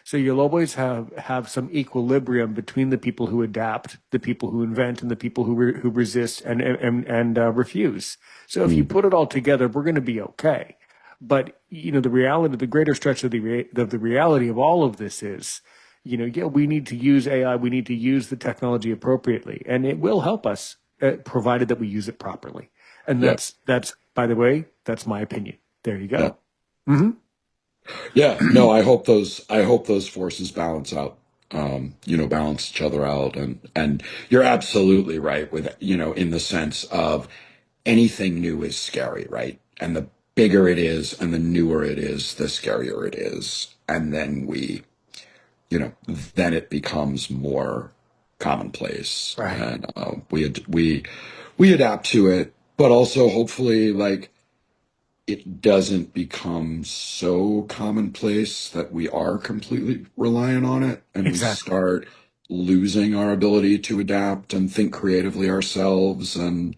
So you'll always have some equilibrium between the people who adapt, the people who invent, and the people who resist and refuse. So if you Hmm. put it all together, we're going to be okay. But the reality, the greater stretch of the reality of all of this is, yeah, we need to use AI, we need to use the technology appropriately, and it will help us, provided that we use it properly. And Yeah. that's by the way, that's my opinion. There you Yeah. go. Hmm. Yeah. No, I hope those forces balance out. Balance each other out, and you're absolutely right with, in the sense of anything new is scary, right? And the bigger it is and the newer it is, the scarier it is. And then then it becomes more commonplace, Right. and we adapt to it, but also hopefully, like, it doesn't become so commonplace that we are completely reliant on it and we Exactly. start losing our ability to adapt and think creatively ourselves. And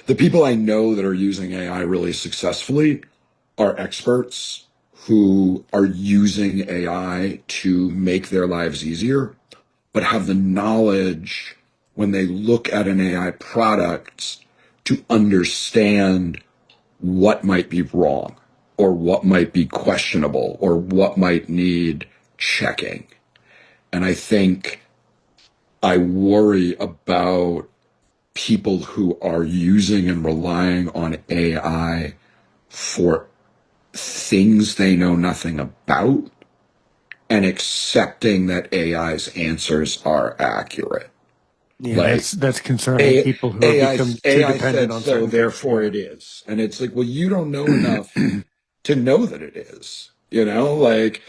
the people I know that are using AI really successfully are experts who are using AI to make their lives easier, but have the knowledge when they look at an AI product to understand what might be wrong or what might be questionable or what might need checking. And I think I worry about people who are using and relying on AI for things they know nothing about and accepting that AI's answers are accurate. Yeah, Like that's concerning. A, People who have AI, become too AI dependent said on so, certain things. therefore Yeah. it is. And it's like, well, you don't know enough to know that it is. Like,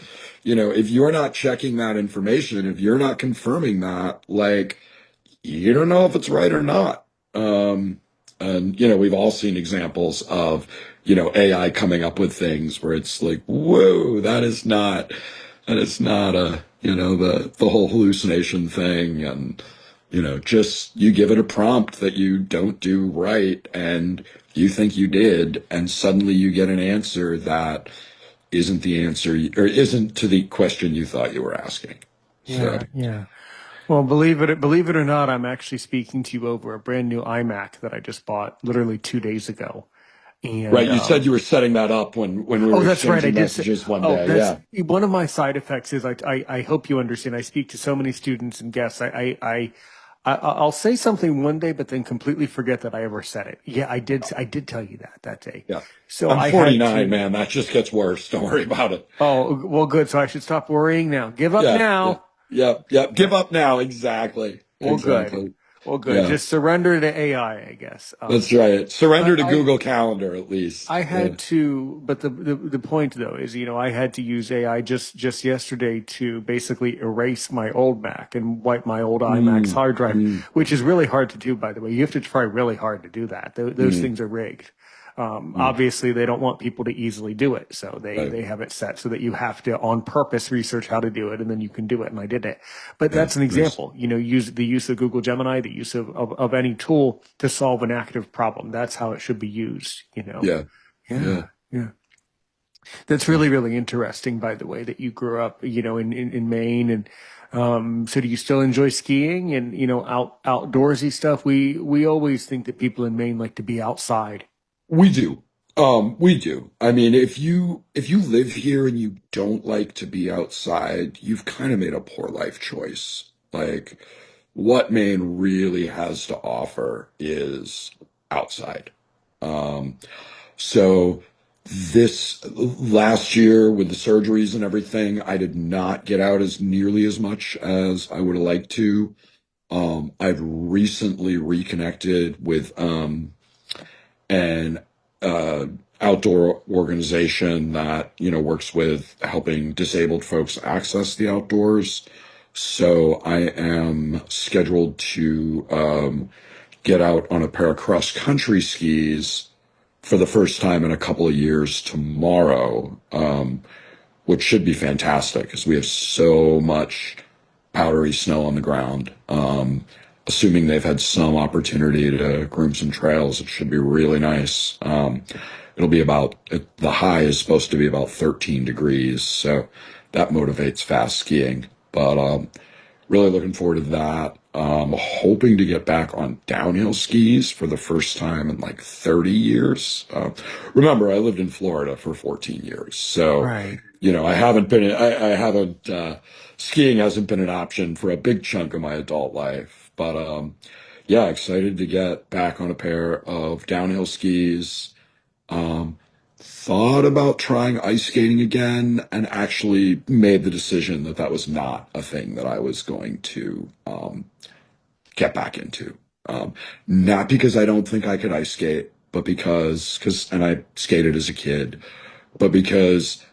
if you're not checking that information, if you're not confirming that, like, you don't know if it's right or not. And we've all seen examples of, AI coming up with things where it's like, whoa, that is not the whole hallucination thing. And, just you give it a prompt that you don't do right and you think you did, and suddenly you get an answer that isn't the answer or isn't to the question you thought you were asking. So, Yeah, yeah. Well, believe it or not, I'm actually speaking to you over a brand new iMac that I just bought literally 2 days ago. And right. You said you were setting that up when we oh, were that's right. I exchanging did say, messages one oh, day. that's Yeah. one of my side effects is I hope you understand. I speak to so many students and guests. I'll say something one day, but then completely forget that I ever said it. Yeah, I did tell you that day. Yeah. So I'm I had 49, to, man. That just gets worse. Don't worry about it. oh, well, good. So I should stop worrying now. Give up Yeah. Yeah. now. Yeah. Yeah. Give up now. Exactly. Well, good. Exactly. Well, good. Yeah. Just surrender to AI, I guess. That's right. Surrender But to Google Calendar at least. I Yeah. had to, but the point though is, I had to use AI just yesterday to basically erase my old Mac and wipe my old iMac's Mm, hard drive, mm, which is really hard to do, by the way. You have to try really hard to do that. Those mm, things are rigged. mm. Obviously, they don't want people to easily do it, so Right. they have it set so that you have to on purpose research how to do it, and then you can do it. And I did it. But Yeah. that's an Nice. example. Use the use of Google Gemini, the use of any tool to solve an active problem. That's how it should be used. Yeah. Yeah, Yeah. yeah. That's really, really interesting, by the way, that you grew up, in Maine. And so do you still enjoy skiing and, outdoorsy stuff? We always think that people in Maine like to be outside. We do. We do. I mean, if you live here and you don't like to be outside, you've kind of made a poor life choice. Like, what Maine really has to offer is outside. Um, so this last year with the surgeries and everything, I did not get out as nearly as much as I would have liked to. I've recently reconnected with an uh, outdoor organization that works with helping disabled folks access the outdoors. So I am scheduled to get out on a pair of cross country skis for the first time in a couple of years tomorrow, which should be fantastic because we have so much powdery snow on the ground. Assuming they've had some opportunity to groom some trails, it should be really nice. It'll be the high is supposed to be about 13 degrees, so that motivates fast skiing. But really looking forward to that. Hoping to get back on downhill skis for the first time in like 30 years. Remember, I lived in Florida for 14 years, so Right. I haven't been. I haven't. Skiing hasn't been an option for a big chunk of my adult life. But yeah, excited to get back on a pair of downhill skis. Um, Thought about trying ice skating again and actually made the decision that that was not a thing that I was going to get back into. Um, Not because I don't think I could ice skate, but and I skated as a kid, but because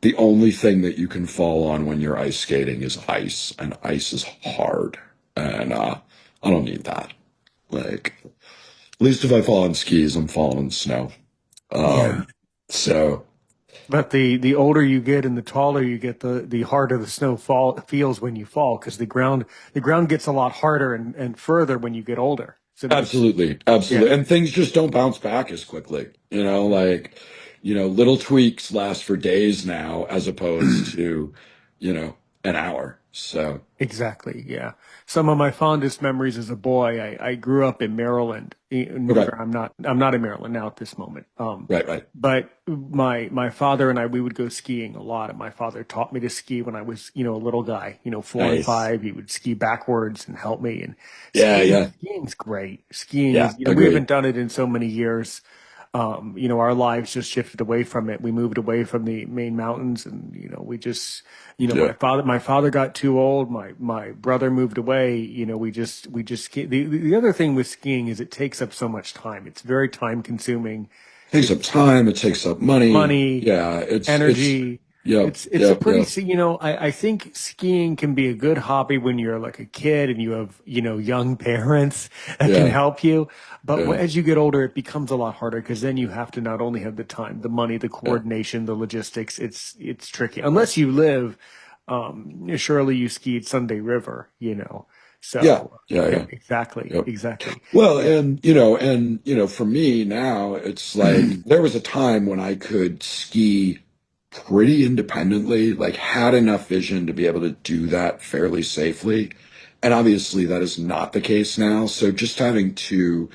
the only thing that you can fall on when you're ice skating is ice, and ice is hard. And I don't need that. Like, at least if I fall on skis, I'm falling in the snow. Yeah. Um, so But the older you get and the taller you get, the harder the snow fall feels when you fall, because the ground gets a lot harder and further when you get older. So there's absolutely, yeah. absolutely. And things just don't bounce back as quickly. Like little tweaks last for days now as opposed to, an hour. So, Exactly. Yeah. Some of my fondest memories as a boy, I grew up in Maryland. okay. I'm not in Maryland now at this moment. Right, right. But my father and I, we would go skiing a lot. And my father taught me to ski when I was, a little guy, 4 and 5. Nice. He would ski backwards and help me. And Yeah, yeah. skiing's great. Skiing Yeah, is, we haven't agreed. done it in so many years. Our lives just shifted away from it. We moved away from the main mountains and, we just, Yeah. my father got too old. My brother moved away. We just, the other thing with skiing is it takes up so much time. It's very time consuming. Takes up It's time, it takes up money. money, Yeah, energy. yep, It's a yep, pretty, yep. I think skiing can be a good hobby when you're like a kid and you have, young parents that can Yeah, help you. But yeah, as you get older, it becomes a lot harder because then you have to not only have the time, the money, the yeah, coordination, the logistics. It's tricky unless you live, surely you skied Sunday River, yeah, So yeah, yeah, yeah, exactly, yep. exactly. Well, Yeah. for me now, it's like there was a time when I could ski pretty independently, like had enough vision to be able to do that fairly safely. And obviously that is not the case now. So just having to,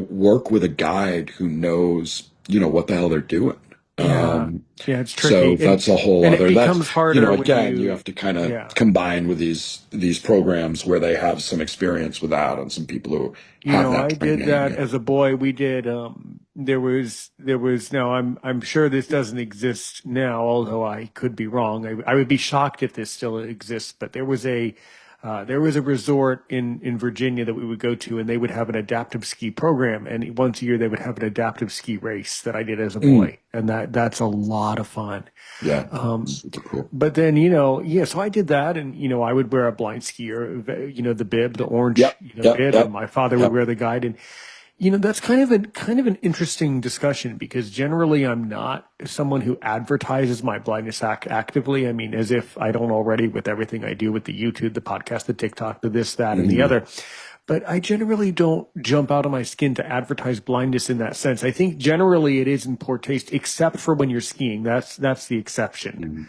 work with a guide who knows, what the hell they're doing. Yeah. Um, Yeah, it's so tricky. that's a whole And it other, that's, becomes harder when again, you have you, to kind of yeah. combine with these programs where they have some experience with that and some people who have that I did training. that as a boy. We did there was now I'm sure this doesn't exist now, although I could be wrong. I would be shocked if this still exists, but there was a resort in Virginia that we would go to and they would have an adaptive ski program and once a year they would have an adaptive ski race that I did as a Mm, boy. And that's a lot of fun. yeah, Um, super cool. but then, yeah, so I did that and, I would wear a blind skier, the bib, the orange, Yep, yep, bib, and yep, my father would yep. wear the guide. And, that's kind of an interesting discussion because generally I'm not someone who advertises my blindness actively. I mean, as if I don't already with everything I do with the YouTube, the podcast, the TikTok, the this, that, and the Mhm. other. But I generally don't jump out of my skin to advertise blindness in that sense. I think generally it is in poor taste, except for when you're skiing. That's the exception. Mhm.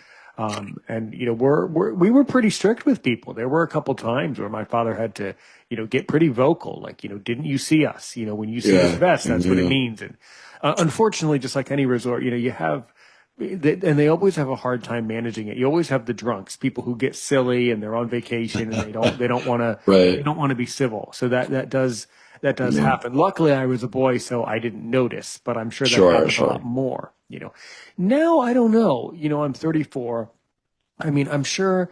And we were pretty strict with people. There were a couple times where my father had to, get pretty vocal, like, didn't you see us? When you see this Yeah, vest, that's what it yeah, means. And unfortunately, just like any resort, you have, and they always have a hard time managing it. You always have the drunks, people who get silly and they're on vacation and they right. don't want to be civil. So that does Yeah. happen. Luckily, I was a boy, so I didn't notice, but I'm sure that Sure, happens a sure. lot more. Now I don't know. I'm 34. I mean, I'm sure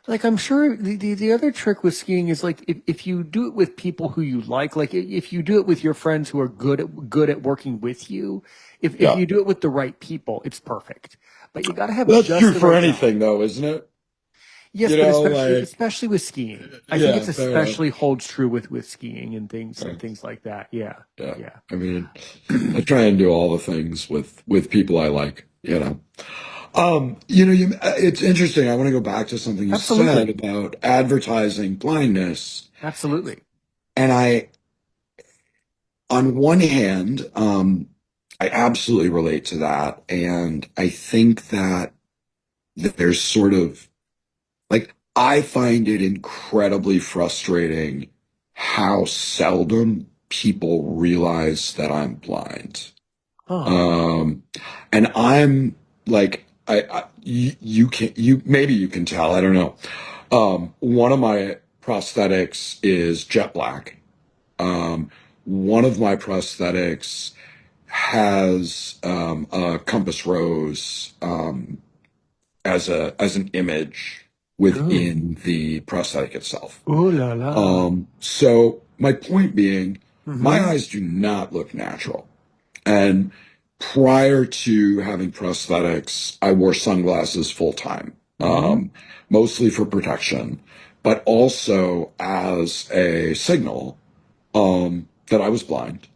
the other trick with skiing is like if you do it with people who you like if you do it with your friends who are good at working with you, if Yeah. you do it with the right people, it's perfect. But you got to have Well, that's just true the for right guy. anything though, isn't it? Yes, but especially Like, especially with skiing. I think it's yeah, fair enough. especially holds true with skiing and things Yeah. and things like that. Yeah. Yeah. Yeah. I mean, I try and do all the things with people I like. It's interesting. I want to go back to something you said Absolutely. about advertising blindness. Absolutely. And on one hand, I absolutely relate to that. And I think that there's sort of like, I find it incredibly frustrating how seldom people realize that I'm blind. Oh. Um, and I'm like, maybe you can tell, I don't know. One of my prosthetics is jet black. Um, one of my prosthetics has, a compass rose, as an image Ooh. within the prosthetic itself. Ooh la la. So my point being, my Mm-hmm. eyes do not look natural. And prior to having prosthetics, I wore sunglasses full time, Mm-hmm. mostly for protection, but also as a signal, that I was blind.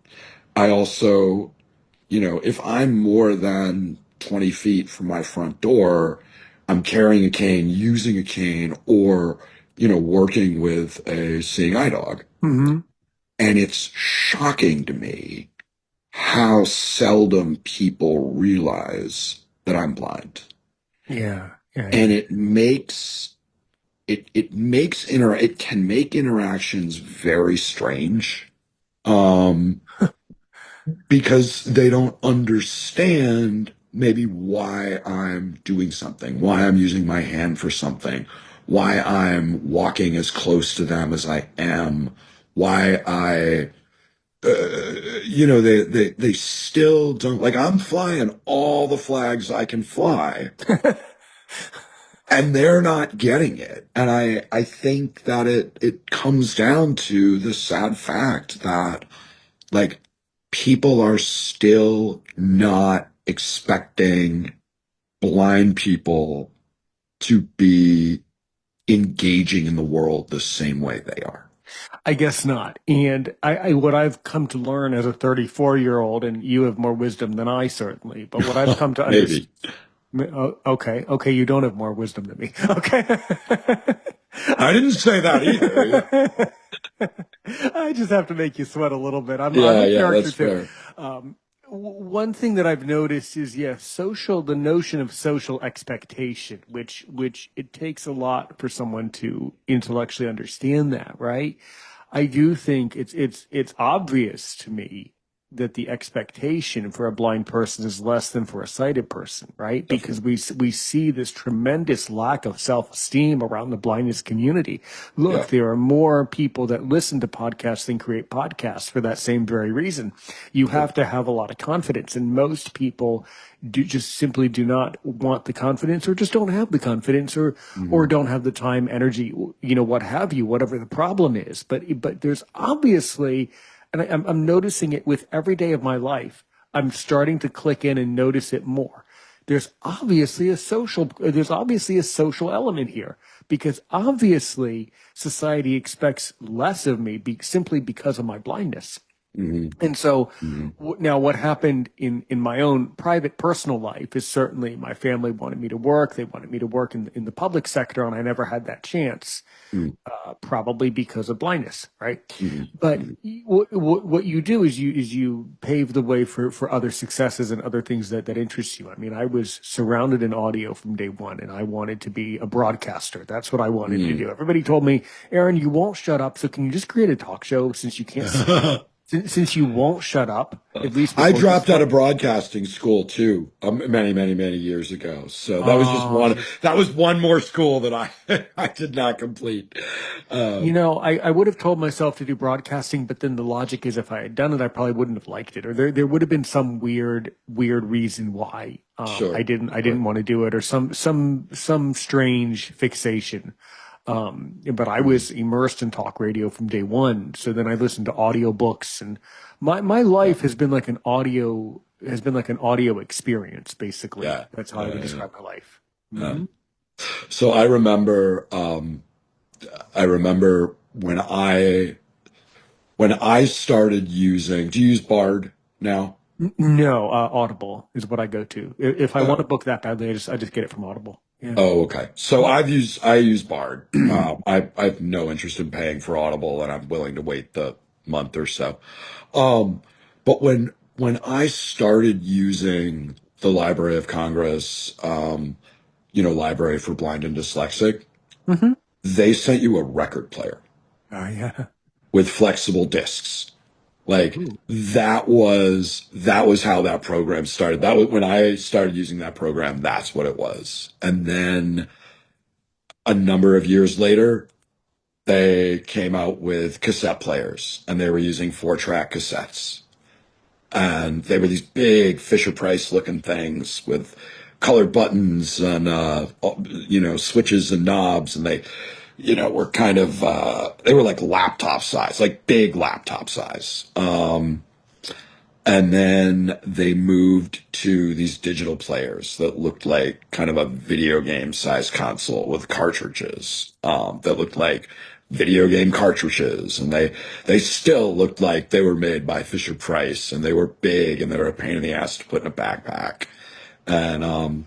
I also, if I'm more than 20 feet from my front door, I'm carrying a cane, using a cane, or, working with a seeing eye dog. Mm-hmm. And it's shocking to me how seldom people realize that I'm blind. Yeah. Yeah. And Yeah. it can make interactions very strange. Um, because they don't understand maybe why I'm doing something, why I'm using my hand for something, why I'm walking as close to them as I am, why they still don't, like, I'm flying all the flags I can fly and they're not getting it. And I think that it comes down to the sad fact that, like, people are still not expecting blind people to be engaging in the world the same way they are. I guess not. And what I've come to learn as a 34-year-old, and you have more wisdom than I certainly, but what I've come to understand. Maybe. Okay, okay, you don't have more wisdom than me. Okay. I didn't say that either. I just have to make you sweat a little bit. I'm Yeah, a yeah, character that's too. fair. One thing that I've noticed is, the notion of social expectation, which it takes a lot for someone to intellectually understand that, right? I do think it's obvious to me that the expectation for a blind person is less than for a sighted person, right? Because Definitely. we see this tremendous lack of self-esteem around the blindness community. Look, Yeah. there are more people that listen to podcasts than create podcasts for that same very reason. You Sure. have to have a lot of confidence, and most people just simply do not want the confidence, or just don't have the confidence, or Mhm. don't have the time, energy, what have you, whatever the problem is. But there's obviously, and I'm noticing it with every day of my life. I'm starting to click in and notice it more. There's obviously a social element here, because obviously society expects less of me simply because of my blindness. Mhm. And so Mhm. now what happened in my own private personal life is, certainly my family wanted me to work. They wanted me to work in the public sector, and I never had that chance, Mhm. probably because of blindness, right? Mhm. But Mhm. what you do is you pave the way for other successes and other things that interest you. I mean, I was surrounded in audio from day one, and I wanted to be a broadcaster. That's what I wanted to Mhm. do. Everybody told me, Aaron, you won't shut up, so can you just create a talk show, since you can't sing? Since you won't shut up, at least I before you dropped out start. of broadcasting school too, many, many, many years ago. So that was just one. Um, That was one more school that I I did not complete. Um, I would have told myself to do broadcasting, but then the logic is, if I had done it, I probably wouldn't have liked it, or there would have been some weird reason why sure, I didn't sure. want to do it, or some strange fixation. But I Mhm. was immersed in talk radio from day one. So then I listened to audio books, and my Yeah, life has been like an audio experience, basically. yeah, That's how I would yeah, yeah. describe my life. Yeah. Hmm. So I remember when I started using. Do you use Bard now? No, Audible is what I go to. If I want a Uh, book that badly, I just get it from Audible. Yeah. Oh, okay. So I use Bard. I have no interest in paying for Audible, and I'm willing to wait the month or so. Um, but when I started using the Library of Congress, Library for Blind and Dyslexic, Hmm. they sent you a record player Oh, yeah. with flexible discs. Like, Ooh. that was how that program started. That was when I started using that program. That's what it was. And then a number of years later, they came out with cassette players, and they were using 4-track cassettes. And they were these big Fisher Price looking things with colored buttons and, switches and knobs. And they, were kind of, they were like laptop size, like big laptop size. And then they moved to these digital players that looked like kind of a video game size console with cartridges, that looked like video game cartridges. And they still looked like they were made by Fisher Price, and they were big, and they were a pain in the ass to put in a backpack. And,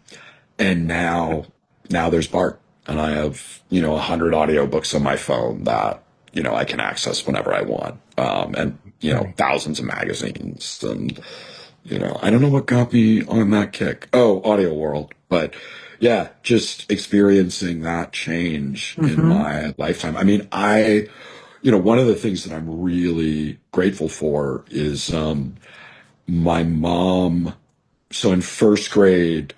and now there's Bart, and I have, 100 audiobooks on my phone that, I can access whenever I want. And, Right. thousands of magazines and, I don't know what got me on that kick. Oh, Audio World. But yeah, just experiencing that change in Mm-hmm. my lifetime. I mean, one of the things that I'm really grateful for is, my mom. So in first grade,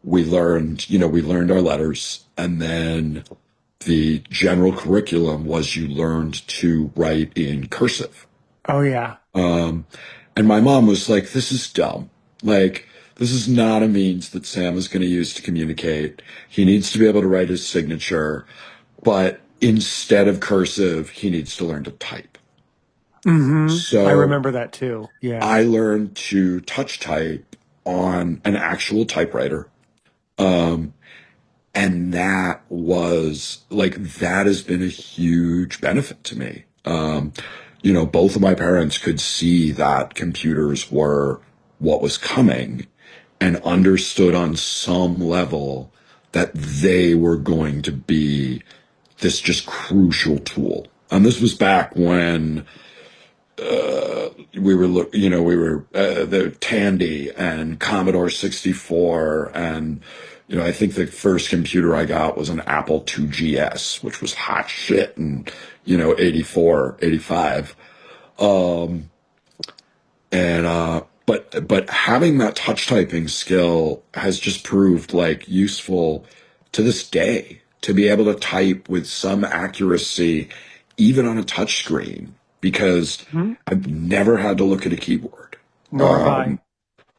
we learned our letters, and then the general curriculum was you learned to write in cursive. Oh yeah. Um, and my mom was like, this is dumb. Like, this is not a means that Sam is going to use to communicate. He needs to be able to write his signature, but instead of cursive, he needs to learn to type. Mm-hmm. I So remember that too. Yeah. I learned to touch type on an actual typewriter. Um, And that has been a huge benefit to me. Both of my parents could see that computers were what was coming and understood on some level that they were going to be this just crucial tool. And this was back when the Tandy and Commodore 64, and I think the first computer I got was an Apple II GS, which was hot shit in 84, 85. um but having that touch typing skill has just proved like useful to this day, to be able to type with some accuracy even on a touch screen, because Hmm. I've never had to look at a keyboard. Nor have I. Um,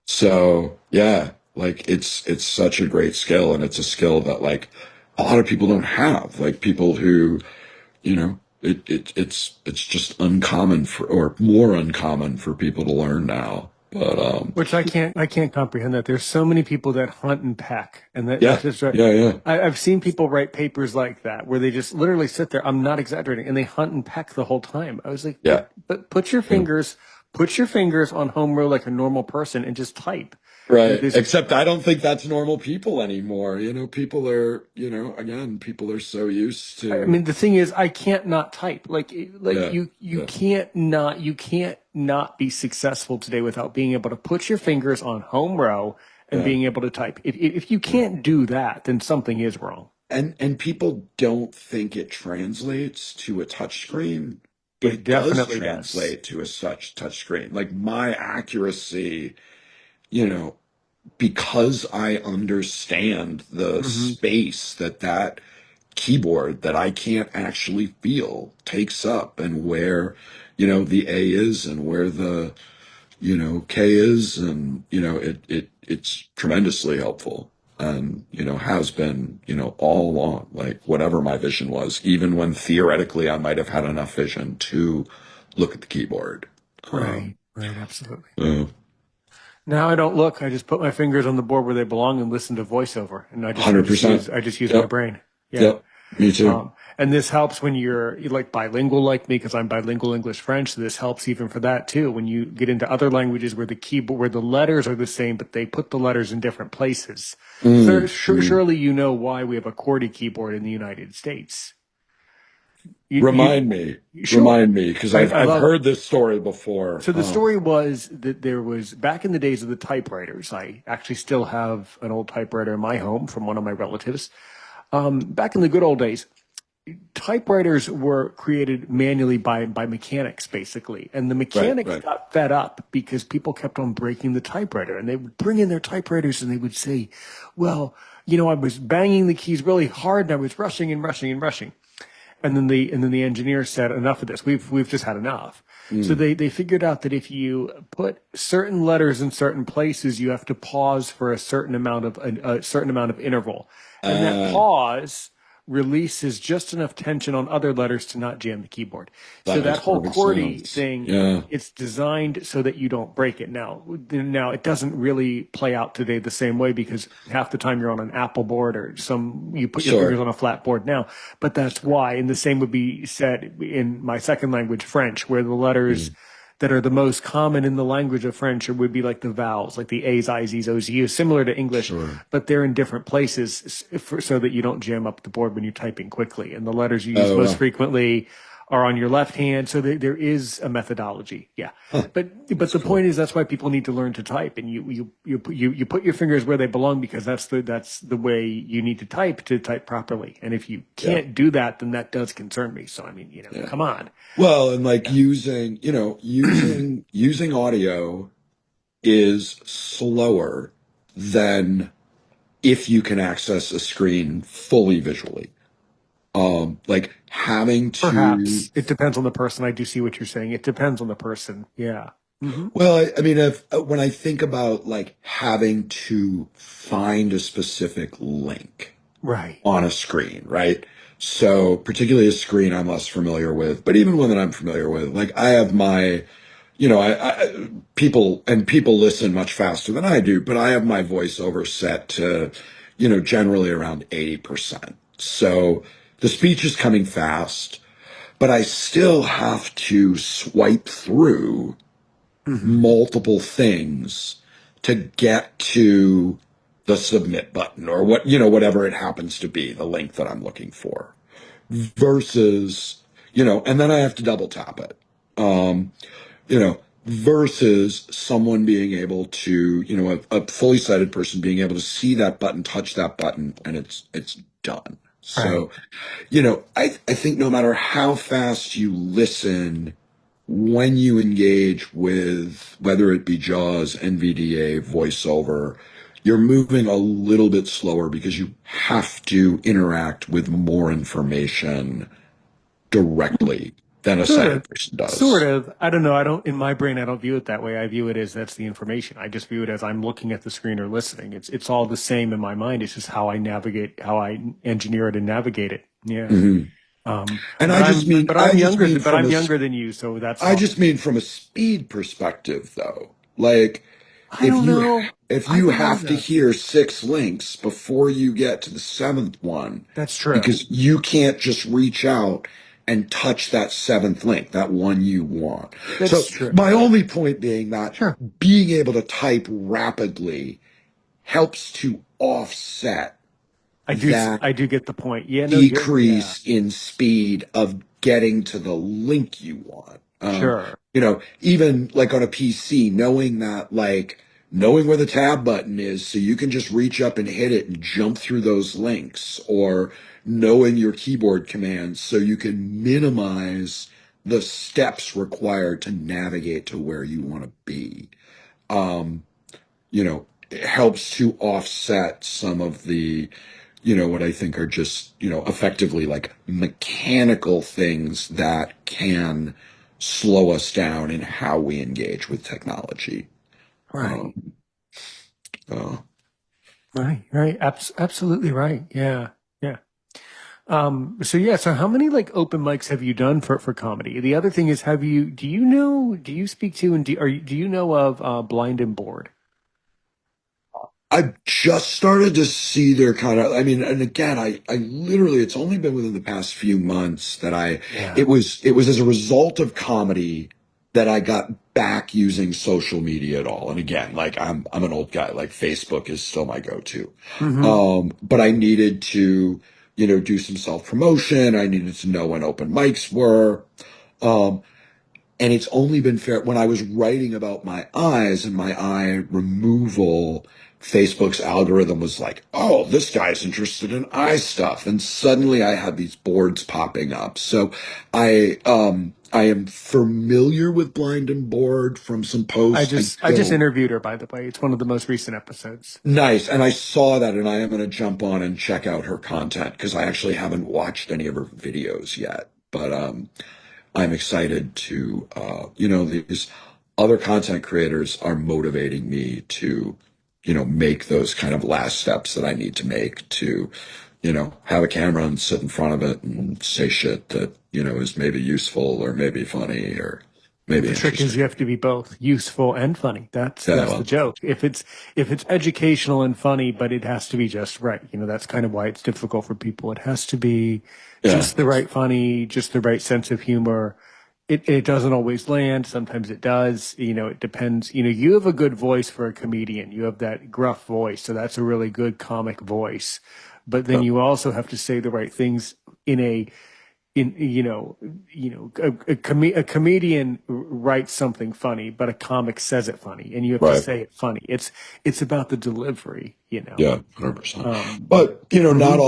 so yeah, like it's such a great skill, and it's a skill that like a lot of people don't have. Like people who, it's just uncommon or more uncommon for people to learn now. But Which I can't comprehend that. There's so many people that hunt and peck, and that's yeah, just right. yeah, yeah, I've seen people write papers like that where they just literally sit there. I'm not exaggerating, and they hunt and peck the whole time. I was like, yeah, but put your fingers on home row like a normal person and just type. right. There's Except I don't think that's normal people anymore. People are, again, people are so used I to, mean, the thing is, I can't not type. Like yeah, you yeah, can't not be successful today without being able to put your fingers on home row and yeah, being able to type. If you yeah. can't do that, then something is wrong. And people don't think it translates to a touchscreen, but It it does definitely does. translate to a such touchscreen. Like my accuracy, you know, because I understand the Hmm. space that keyboard that I can't actually feel takes up, and where, the A is and where the, K is, and, it's tremendously helpful. And, has been, all along, like whatever my vision was, even when theoretically I might have had enough vision to look at the keyboard. Right, Um, right, absolutely. uh, Now I don't look. I just put my fingers on the board where they belong and listen to voiceover, and I just use 100%. I just use my Yep. brain. Yeah. Yep. Me too. And this helps when you're like bilingual like me, because I'm bilingual English French. So this helps even for that too. When you get into other languages where the keyboard, where the letters are the same, but they put the letters in different places. So Mm, mm. surely you know why we have a QWERTY keyboard in the United States. Remind me, Sure. because I I've love it. heard this story before. So the story was that there was back in the days of the typewriters. I actually still have an old typewriter in my home from one of my relatives. Back in the good old days, typewriters were created manually by mechanics basically, and the Right, mechanics right. got fed up because people kept on breaking the typewriter, and they would bring in their typewriters and they would say, well, I was banging the keys really hard and I was rushing and rushing and rushing. And then the engineer said, enough of this. We've just had enough. So Mm. they figured out that if you put certain letters in certain places, you have to pause for a certain amount of interval. And that Uh, pause releases just enough tension on other letters to not jam the keyboard. So that that makes whole perfect QWERTY sense. thing, Yeah, it's designed so that you don't break it. Now it doesn't really play out today the same way, because half the time you're on an Apple board or you put your fingers sure. on a flat board now. But that's why, and the same would be said in my second language, French, where the letters Mm, that are the most common in the language of French would be like the vowels, like the A's, I's, E's, O's, U's, similar to English, sure. but they're in different places so that you don't jam up the board when you're typing quickly. And the letters you use Oh, most frequently are on your left hand. So there is a methodology. Yeah. Huh, But that's the point cool. is that's why people need to learn to type, and you put your fingers where they belong because that's the way you need to type properly. And if you Yeah, can't do that, then that does concern me. So I mean, yeah. come on. Well, and like Yeah. using audio is slower than if you can access a screen fully visually. Like having to, Perhaps it depends on the person. I do see what you're saying. It depends on the person. Yeah. well, I mean, if when I think about like having to find a specific link Right. on a screen, right? So particularly a screen I'm less familiar with, but even one that I'm familiar with, like I have my, people listen much faster than I do, but I have my voiceover set to, generally around 80%. So the speech is coming fast, but I still have to swipe through Hmm. multiple things to get to the submit button or whatever it happens to be, the link that I'm looking for versus, and then I have to double tap it. Um, versus someone being able to, a fully sighted person being able to see that button, touch that button, and it's done. Right. So, I think no matter how fast you listen, when you engage with whether it be JAWS, NVDA, voiceover, you're moving a little bit slower because you have to interact with more information directly than a Sort sighted of. person Sort does. of. I don't know. In my brain, I don't view it that way. I view it as that's the information. I just view it as I'm looking at the screen or listening. It's all the same in my mind. It's just how I engineer it and navigate it. Yeah. Mhm. And I just mean But from I'm younger than you, so that's I fine. just mean from a speed perspective, though. Like, I if don't you know. if I you don't know have to that. hear six links before you get to the seventh one, That's true. because you can't just reach out and touch that seventh link, that one you want. That's So true. my only point being that Sure. being able to type rapidly helps to offset that I do get the point. Yeah, no, yeah. decrease in speed of getting to the link you want. Sure. Even like on a PC, knowing where the tab button is so you can just reach up and hit it and jump through those links, or knowing your keyboard commands so you can minimize the steps required to navigate to where you want to be. Um, it helps to offset some of the, what I think are just, effectively like mechanical things that can slow us down in how we engage with technology. Right. Um, uh, Right. Absolutely right. Yeah. Yeah. So yeah, so how many like open mics have you done for comedy? The other thing is, do you speak to and do you know of Blind and Bored? I've just started to see their kind of, I mean, and again, I literally, it's only been within the past few months that Yeah. it was as a result of comedy that I got back using social media at all. And again, like I'm an old guy, like Facebook is still my go-to. Hmm. But I needed to, do some self-promotion. I needed to know when open mics were. Um, and it's only been fair when I was writing about my eyes and my eye removal, Facebook's algorithm was like, oh, this guy's interested in eye stuff. And suddenly I had these boards popping up. So I am familiar with Blind and Bored from some posts. I I just don't. interviewed her, by the way. It's one of the most recent episodes. Nice. And I saw that and I am going to jump on and check out her content because I actually haven't watched any of her videos yet. But I'm excited to, these other content creators are motivating me to, make those kind of last steps that I need to make to, have a camera and sit in front of it and say shit that, is maybe useful or maybe funny or maybe The trick is interesting. you have to be both useful and funny. Yeah, That's the well, joke. If it's educational and funny, but it has to be just right. That's kind of why it's difficult for people. It has to be yeah, just the right funny, just the right sense of humor. It doesn't always land. Sometimes it does. It depends. You have a good voice for a comedian. You have that gruff voice, so that's a really good comic voice. But then yeah, you also have to say the right things in a a comedian writes something funny, but a comic says it funny, and you have to Right. say it funny. It's about the delivery, you know. Yeah, 100%. Um, But, mhm. not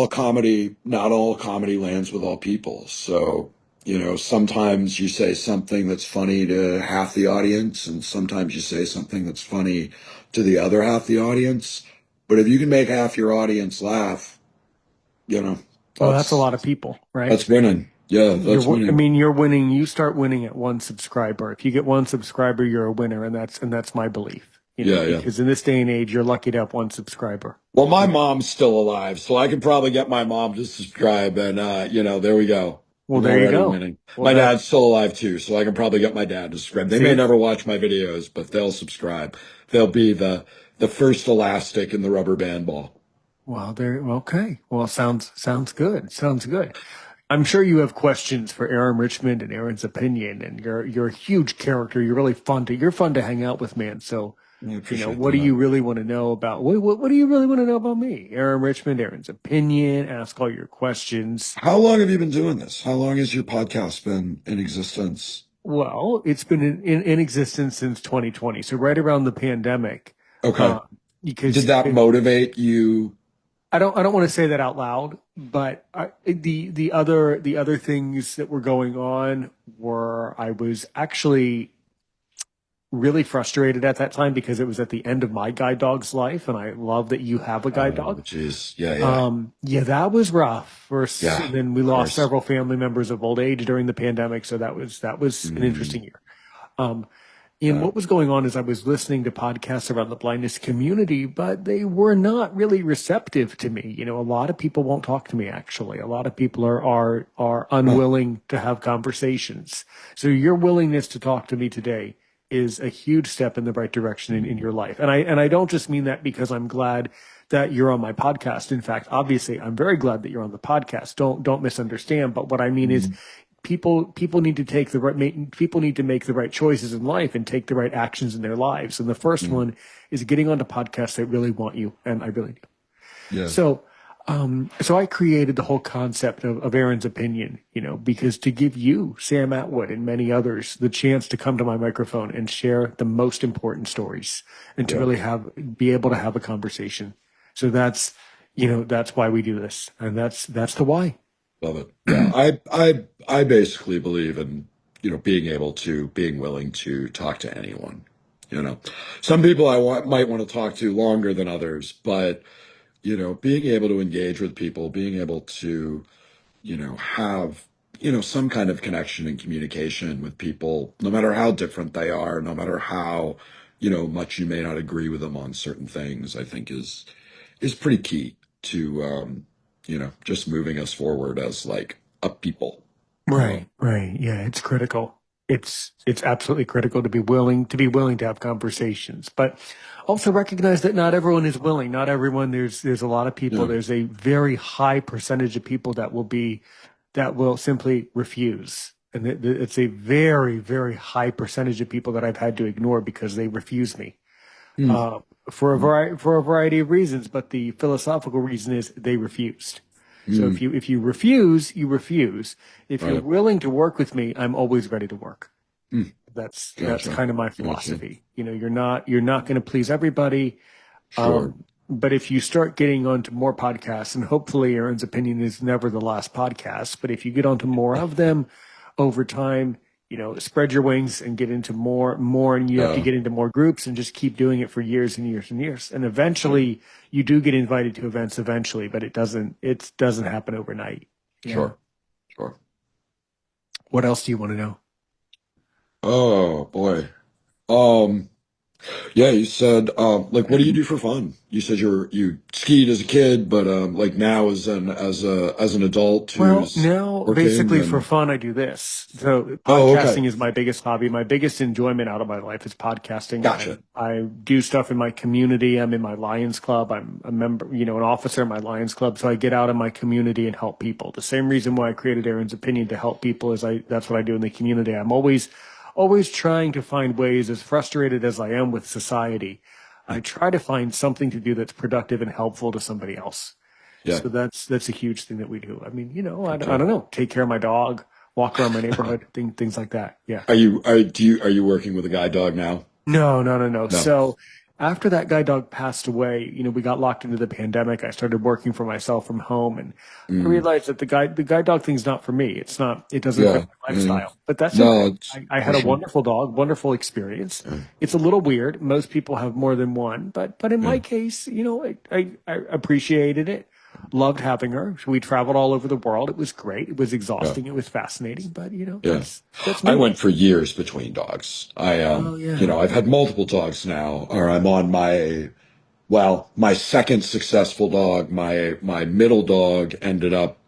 all comedy lands with all people. So, sometimes you say something that's funny to half the audience, and sometimes you say something that's funny to the other half the audience. But if you can make half your audience laugh, you know, Well, that's a that's lot of people, right? that's winning. Yeah, that's I winning. mean, you're winning. You start winning at one subscriber. If you get one subscriber, you're a winner, and that's my belief. Yeah, yeah. Because in this day and age, you're lucky to have one subscriber. Well, my mom's still alive, so I can probably get my mom to subscribe, and there we go. Well, I'm there you already go. winning. Well, My that dad's still alive too, so I can probably get my dad to subscribe. They may see. never watch my videos, but they'll subscribe. They'll be the first elastic in the rubber band ball. Well, there. Okay. Well, sounds good. Sounds good. I'm sure you have questions for Aaron Richmond and Aaron's opinion, and you're a huge character. You're fun to hang out with, man. So, I appreciate what do that. you really want to know about? What do you really want to know about me, Aaron Richmond, Aaron's opinion? Ask all your questions. How long have you been doing this? How long has your podcast been in existence? Well, it's been in existence since 2020, so right around the pandemic. Okay. Uh, because Did that motivate you? I don't want to say that out loud, but the other things that were going on were I was actually really frustrated at that time because it was at the end of my guide dog's life, and I love that you have a guide Oh, dog. geez. Yeah, yeah. Yeah, that was rough. First, Yeah, and then we of lost course. several family members of old age during the pandemic, so that was an Mm, interesting year. Um, and yeah. what was going on is I was listening to podcasts around the blindness community, but they were not really receptive to me. A lot of people won't talk to me, actually. A lot of people are Huh. unwilling to have conversations. So your willingness to talk to me today is a huge step in the right direction in Mm, your life. And I don't just mean that because I'm glad that you're on my podcast. In fact, obviously, I'm very glad that you're on the podcast. Don't misunderstand. But what I mean is mm, people need to people need to make the right choices in life and take the right actions in their lives. And the first mm. one is getting onto podcasts that really want you, and I really do. Yeah. So, so I created the whole concept of Aaron's opinion, because to give you, Sam Atwood, and many others the chance to come to my microphone and share the most important stories, and to Yeah. really be able to have a conversation. So that's why we do this, and that's the why. Love it. Yeah. I basically believe in, being willing to talk to anyone. You know, some people might want to talk to longer than others, but, being able to engage with people, being able to, have, some kind of connection and communication with people, no matter how different they are, no matter how, much you may not agree with them on certain things, I think is pretty key to just moving us forward as like a people. Right, right. Yeah, it's critical. It's absolutely critical to be willing to have conversations, but also recognize that not everyone is willing. Not everyone. There's a lot of people. Yeah. There's a very high percentage of people that will simply refuse, and it's a very very high percentage of people that I've had to ignore because they refuse me Mm, uh, for a variety of reasons. But the philosophical reason is they refused. So if mm, you refuse, you refuse. If you're right. willing to work with me, I'm always ready to work. Mm, That's gotcha. kind of my Gotcha. philosophy. You're not going to please everybody. Sure. But if you start getting onto more podcasts, and hopefully Aaron's opinion is never the last podcast, but if you get onto more of them over time, spread your wings and get into more, and you have to Yeah. get into more groups and just keep doing it for years and years and years. And Sure. eventually you do get invited to events eventually, but it doesn't happen overnight. Yeah. Sure. Sure. What else do you want to know? Oh boy. Um, yeah, you said, like, what do you do for fun? You said you skied as a kid, but like now as an adult Well, who's now working basically for and fun, I do this. So oh, okay, podcasting is my biggest hobby. My biggest enjoyment out of my life is podcasting. gotcha. I do stuff in my community. I'm in my Lions Club. I'm a member, an officer in my Lions Club. So I get out in my community and help people. The same reason why I created Aaron's Opinion, to help people, is that's what I do in the community. I'm always trying to find ways, as frustrated as I am with society, I try to find something to do that's productive and helpful to somebody else. Yeah. So that's a huge thing that we do. I mean, I Okay. don't know, take care of my dog, walk around my neighborhood, things like that. Yeah. Are you working with a guide dog now? No, no, no, no. No. So after that guide dog passed away, we got locked into the pandemic. I started working for myself from home, and I Mm, realized that the guide dog thing's not for me. It doesn't fit yeah. my Yeah. lifestyle. But that's No, okay. it's I for had a sure. wonderful dog, wonderful experience. Yeah. It's a little weird. Most people have more than one, but in Yeah. my case, I appreciated it. Loved having her. We traveled all over the world. It was great. It was Yeah. exhausting. It was fascinating, but Yeah. that's I me. went for years between dogs. Oh yeah. I've had multiple dogs now, or I'm on my second successful dog. My middle dog ended up,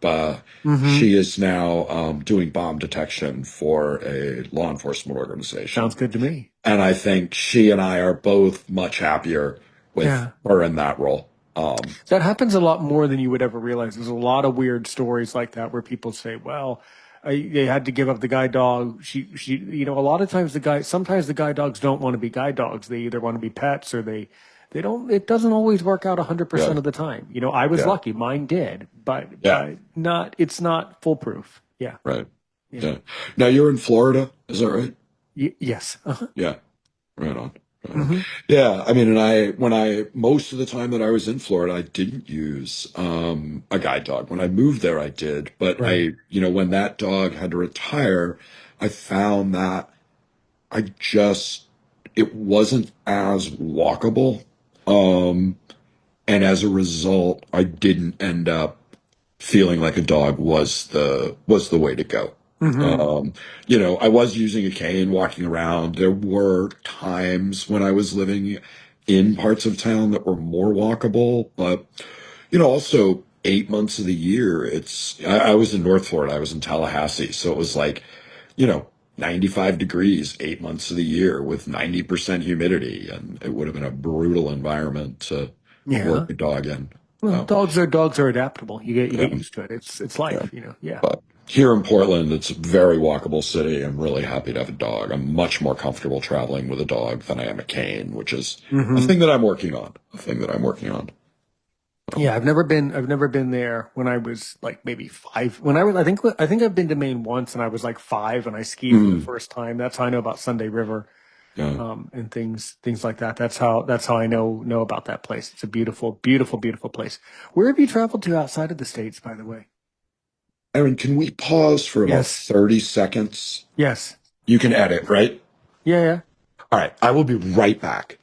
Mm-hmm. she is now doing bomb detection for a law enforcement Sounds organization. good to me. And I think she and I are both much happier with Yeah. her in that role. Um, That happens a lot more than you would ever realize. There's a lot of weird stories like that where people say, "Well, they had to give up the guide dog." A lot of times sometimes the guide dogs don't want to be guide dogs. They either want to be pets or they don't. It doesn't always work out yeah, 100% of the time. I was yeah, lucky, mine did, but yeah, not. It's not foolproof. Yeah, right. yeah, Yeah. Now you're in Florida, is that right? yes. Uh-huh. Yeah. Right on. Right on. Hmm. Yeah, I mean, most of the time that I was in Florida, I didn't use a guide dog. When I moved there, I did. But Right. when that dog had to retire, I found that I just, it wasn't as walkable. Um, and as a result, I didn't end up feeling like a dog was the way to go. Hmm. I was using a cane walking around. There were times when I was living in parts of town that were more walkable, but also 8 months of the year, I was in North Florida. I was in Tallahassee. So it was like, you know, 95 degrees 8 months of the year with 90% humidity. And it would have been a brutal environment to Yeah. work a dog in. Well, So, dogs are adaptable. You get yeah. used to it. It's Yeah. life. Yeah. But here in Portland, it's a very walkable city. I'm really happy to have a dog. I'm much more comfortable traveling with a dog than I am a cane, which is a Hmm. thing that I'm working on. A thing that I'm working on. Yeah, I've never been there when I was like maybe five. I think I've been to Maine once and I was like five and I skied for the Mm, first time. That's how I know about Sunday River, yeah. and things like that. That's how I know about that place. It's a beautiful, beautiful, beautiful place. Where have you traveled to outside of the States, by the way? Aaron, can we pause for about Yes. 30 seconds? Yes. You can edit, right? Yeah, yeah. All right. I will be right back.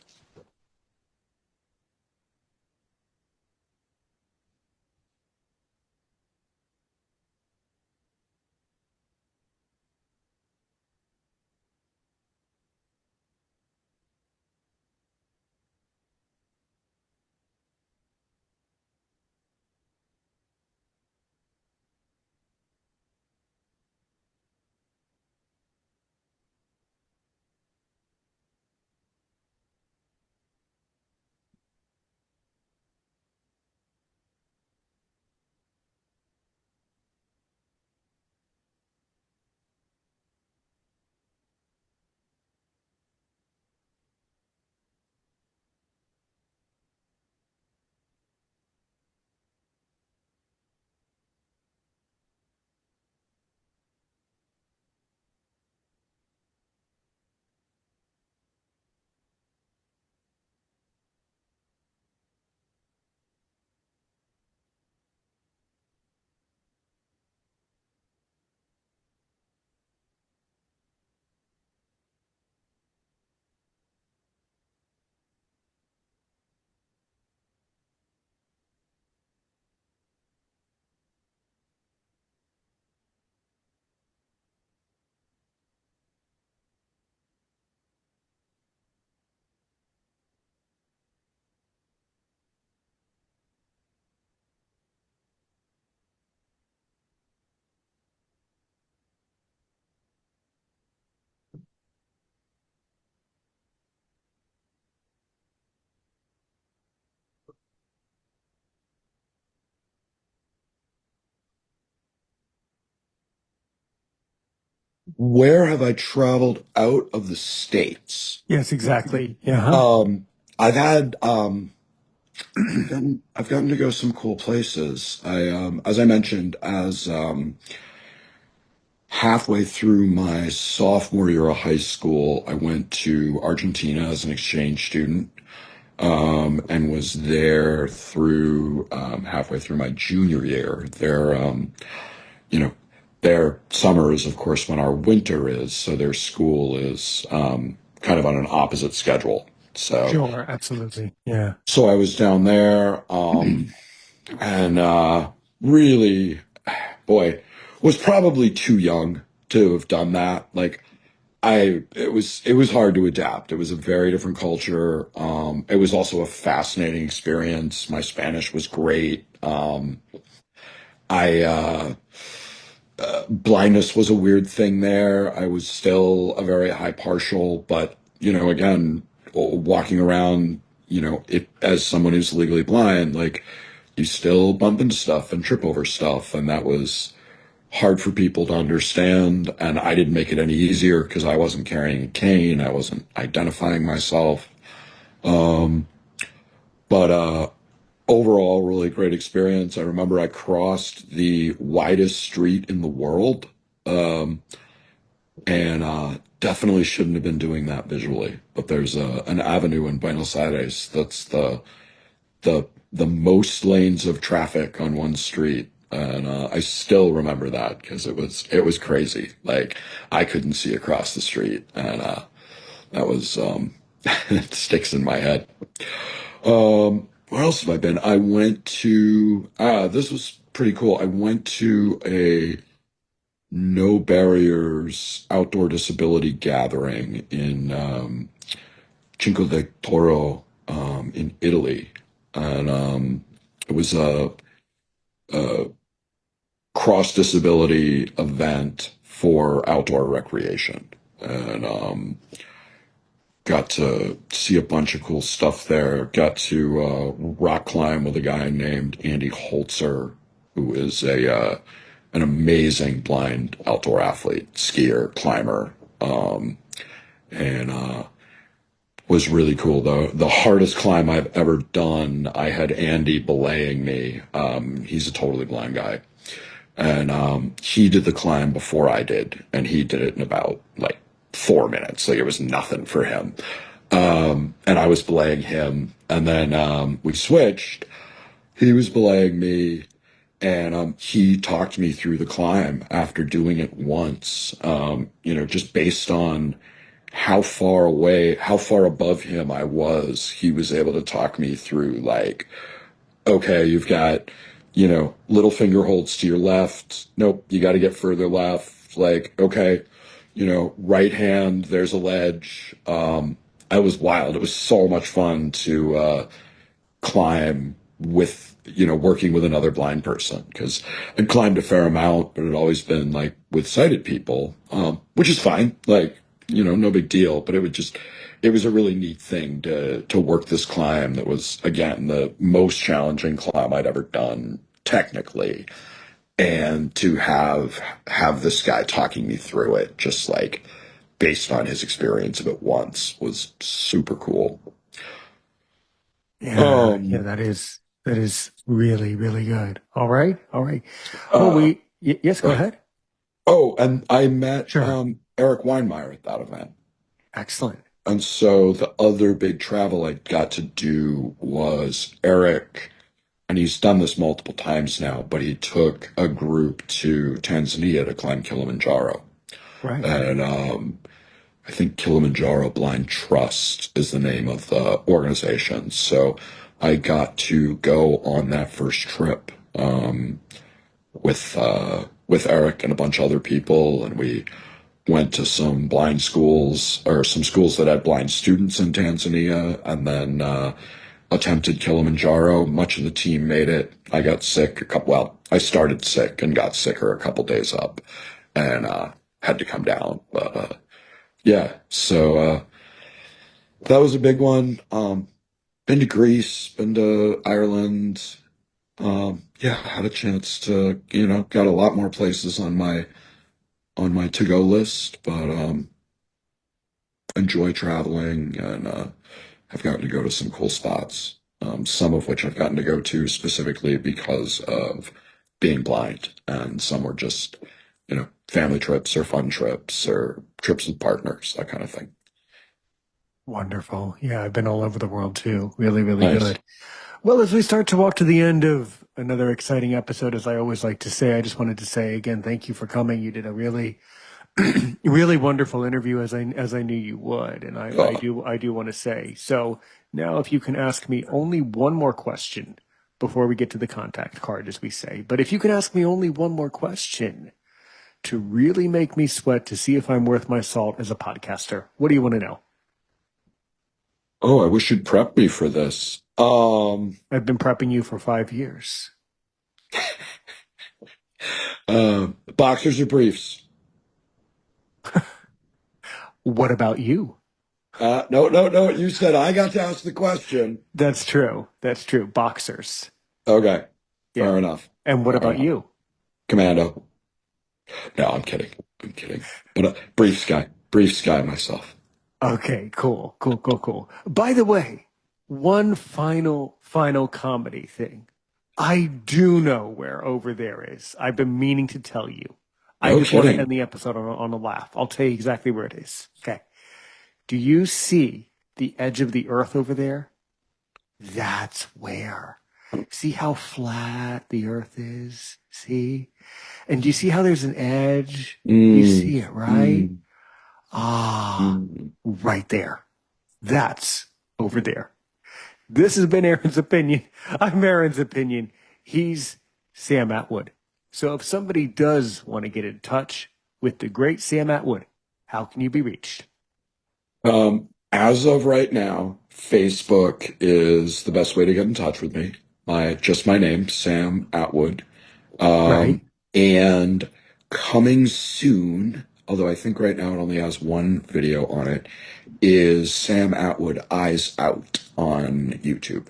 Where have I traveled out of the States? Yes, exactly. Yeah. Huh? Um, I've had I've gotten to go some cool places. As I mentioned, as halfway through my sophomore year of high school, I went to Argentina as an exchange student, and was there through halfway through my junior year. You know, their summer is, of course, when our winter is, so their school is kind of on an opposite schedule. So, Sure, absolutely. Yeah. so I was down there, and really, boy, was probably too young to have done that. Like, it was hard to adapt. It was a very different culture. It was also a fascinating experience. My Spanish was great. I Blindness was a weird thing there. I was still a very high partial, but again, walking around, as someone who's legally blind, like you still bump into stuff and trip over stuff, and that was hard for people to understand. And I didn't make it any easier because I wasn't carrying a cane. I wasn't identifying myself. But overall, really great experience. I remember I crossed the widest street in the world. And definitely shouldn't have been doing that visually. But there's an avenue in Buenos Aires that's the most lanes of traffic on one street, and I still remember that because it was crazy. Like I couldn't see across the street, and that was it sticks in my head. Where else have I been? I went to this was pretty cool. I went to a no barriers outdoor disability gathering in Cinque de Toro in Italy, and it was a cross disability event for outdoor recreation, and got to see a bunch of cool stuff there. Got to rock climb with a guy named Andy Holzer, who is a an amazing blind outdoor athlete, skier, climber, and was really cool. The hardest climb I've ever done, I had Andy belaying me. He's a totally blind guy, and he did the climb before I did, and he did it in about like 4 minutes. Like it was nothing for him. And I was belaying him, and then we switched. He was belaying me, and he talked me through the climb after doing it once. Just based on how far away, how far above him I was, he was able to talk me through like, okay, you've got, little finger holds to your left. Nope, you got to get further left. Like, okay, right hand, there's a ledge. I was wild. It was so much fun to climb with, working with another blind person because I'd climbed a fair amount, but it had always been like with sighted people, which is fine. Like, no big deal, but it was a really neat thing to work this climb that was, again, the most challenging climb I'd ever done technically. And to have this guy talking me through it, just like based on his experience of it once, was super cool. Yeah, yeah, Um, that is really, really good. All right, all right. Well, uh, yes, go uh, ahead. oh, and I met Sure. Eric Weinmeier at that event. Excellent. And so the other big travel I got to do was Eric, and he's done this multiple times now, but he took a group to Tanzania to climb Kilimanjaro. Right. And I think Kilimanjaro Blind Trust is the name of the organization. So I got to go on that first trip with Eric and a bunch of other people, and we went to some blind schools or some schools that had blind students in Tanzania, and then attempted Kilimanjaro. Much of the team made it. I got sick a couple. Well, I started sick and got sicker a couple days up, and had to come down. But yeah, so that was a big one. Been to Greece, been to Ireland. Yeah, had a chance to, got a lot more places on my to-go list, but enjoy traveling, and have gotten to go to some cool spots. some of which I've gotten to go to specifically because of being blind, and some were just, family trips or fun trips or trips with partners, that kind of thing. Wonderful. Yeah, I've been all over the world too. Really, really Nice. good. Well, as we start to walk to the end of another exciting episode, as I always like to say, I just wanted to say again, thank you for coming. You did a really, really wonderful interview, as I knew you would, and Oh, I do want to say. So now, if you can ask me only one more question before we get to the contact card, as we say, but if you can ask me only one more question to really make me sweat to see if I'm worth my salt as a podcaster, what do you want to know? I wish you'd prep me for this. I've been prepping you for 5 years. Boxers or briefs? What about you? No, no, no. You said I got to ask the question. That's true. That's true. Boxers. Okay, Yeah. fair enough. And what Fair about enough. you? Commando. No, I'm kidding. I'm kidding. But briefs guy myself. Okay, cool, cool, cool, cool. By the way, one final comedy thing. I do know where over there is. I've been meaning to tell you. I No just want to kidding. end the episode on a laugh. I'll tell you exactly where it is. Okay. Do you see the edge of the earth over there? That's where. See how flat the earth is? See? And do you see how there's an edge? You Mm, see it, right? mm, Ah, mm. right there. That's over there. This has been Aaron's Opinion. I'm Aaron's Opinion. He's Sam Atwood. So if somebody does want to get in touch with the great Sam Atwood, how can you be reached? As of right now, Facebook is the best way to get in touch with me. My name, Sam Atwood. Right? Um, and coming soon, although I think right now it only has one video on it, is Sam Atwood Eyes Out on YouTube.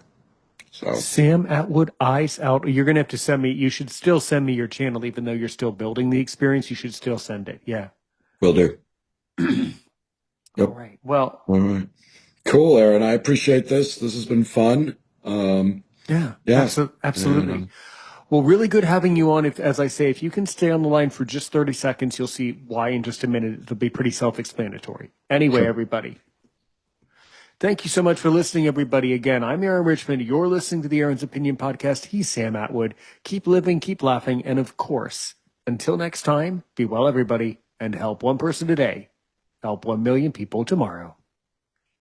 So Sam Atwood, Eyes Out. You're going to have to send me, you should still send me your channel, even though you're still building the experience. You should still send it. Yeah. will do. All Yep. right. Well, All right. Cool, Aaron. I appreciate this. This has been fun. yeah, Yeah. absolutely. And Well, really good having you on. If, as I say, if you can stay on the line for just 30 seconds, you'll see why in just a minute. It'll be pretty self-explanatory. Anyway, sure. everybody, thank you so much for listening, everybody. Again, I'm Aaron Richmond. You're listening to the Aaron's Opinion podcast. He's Sam Atwood. Keep living, keep laughing, and of course, until next time, be well, everybody, and help one person today, help 1 million people tomorrow.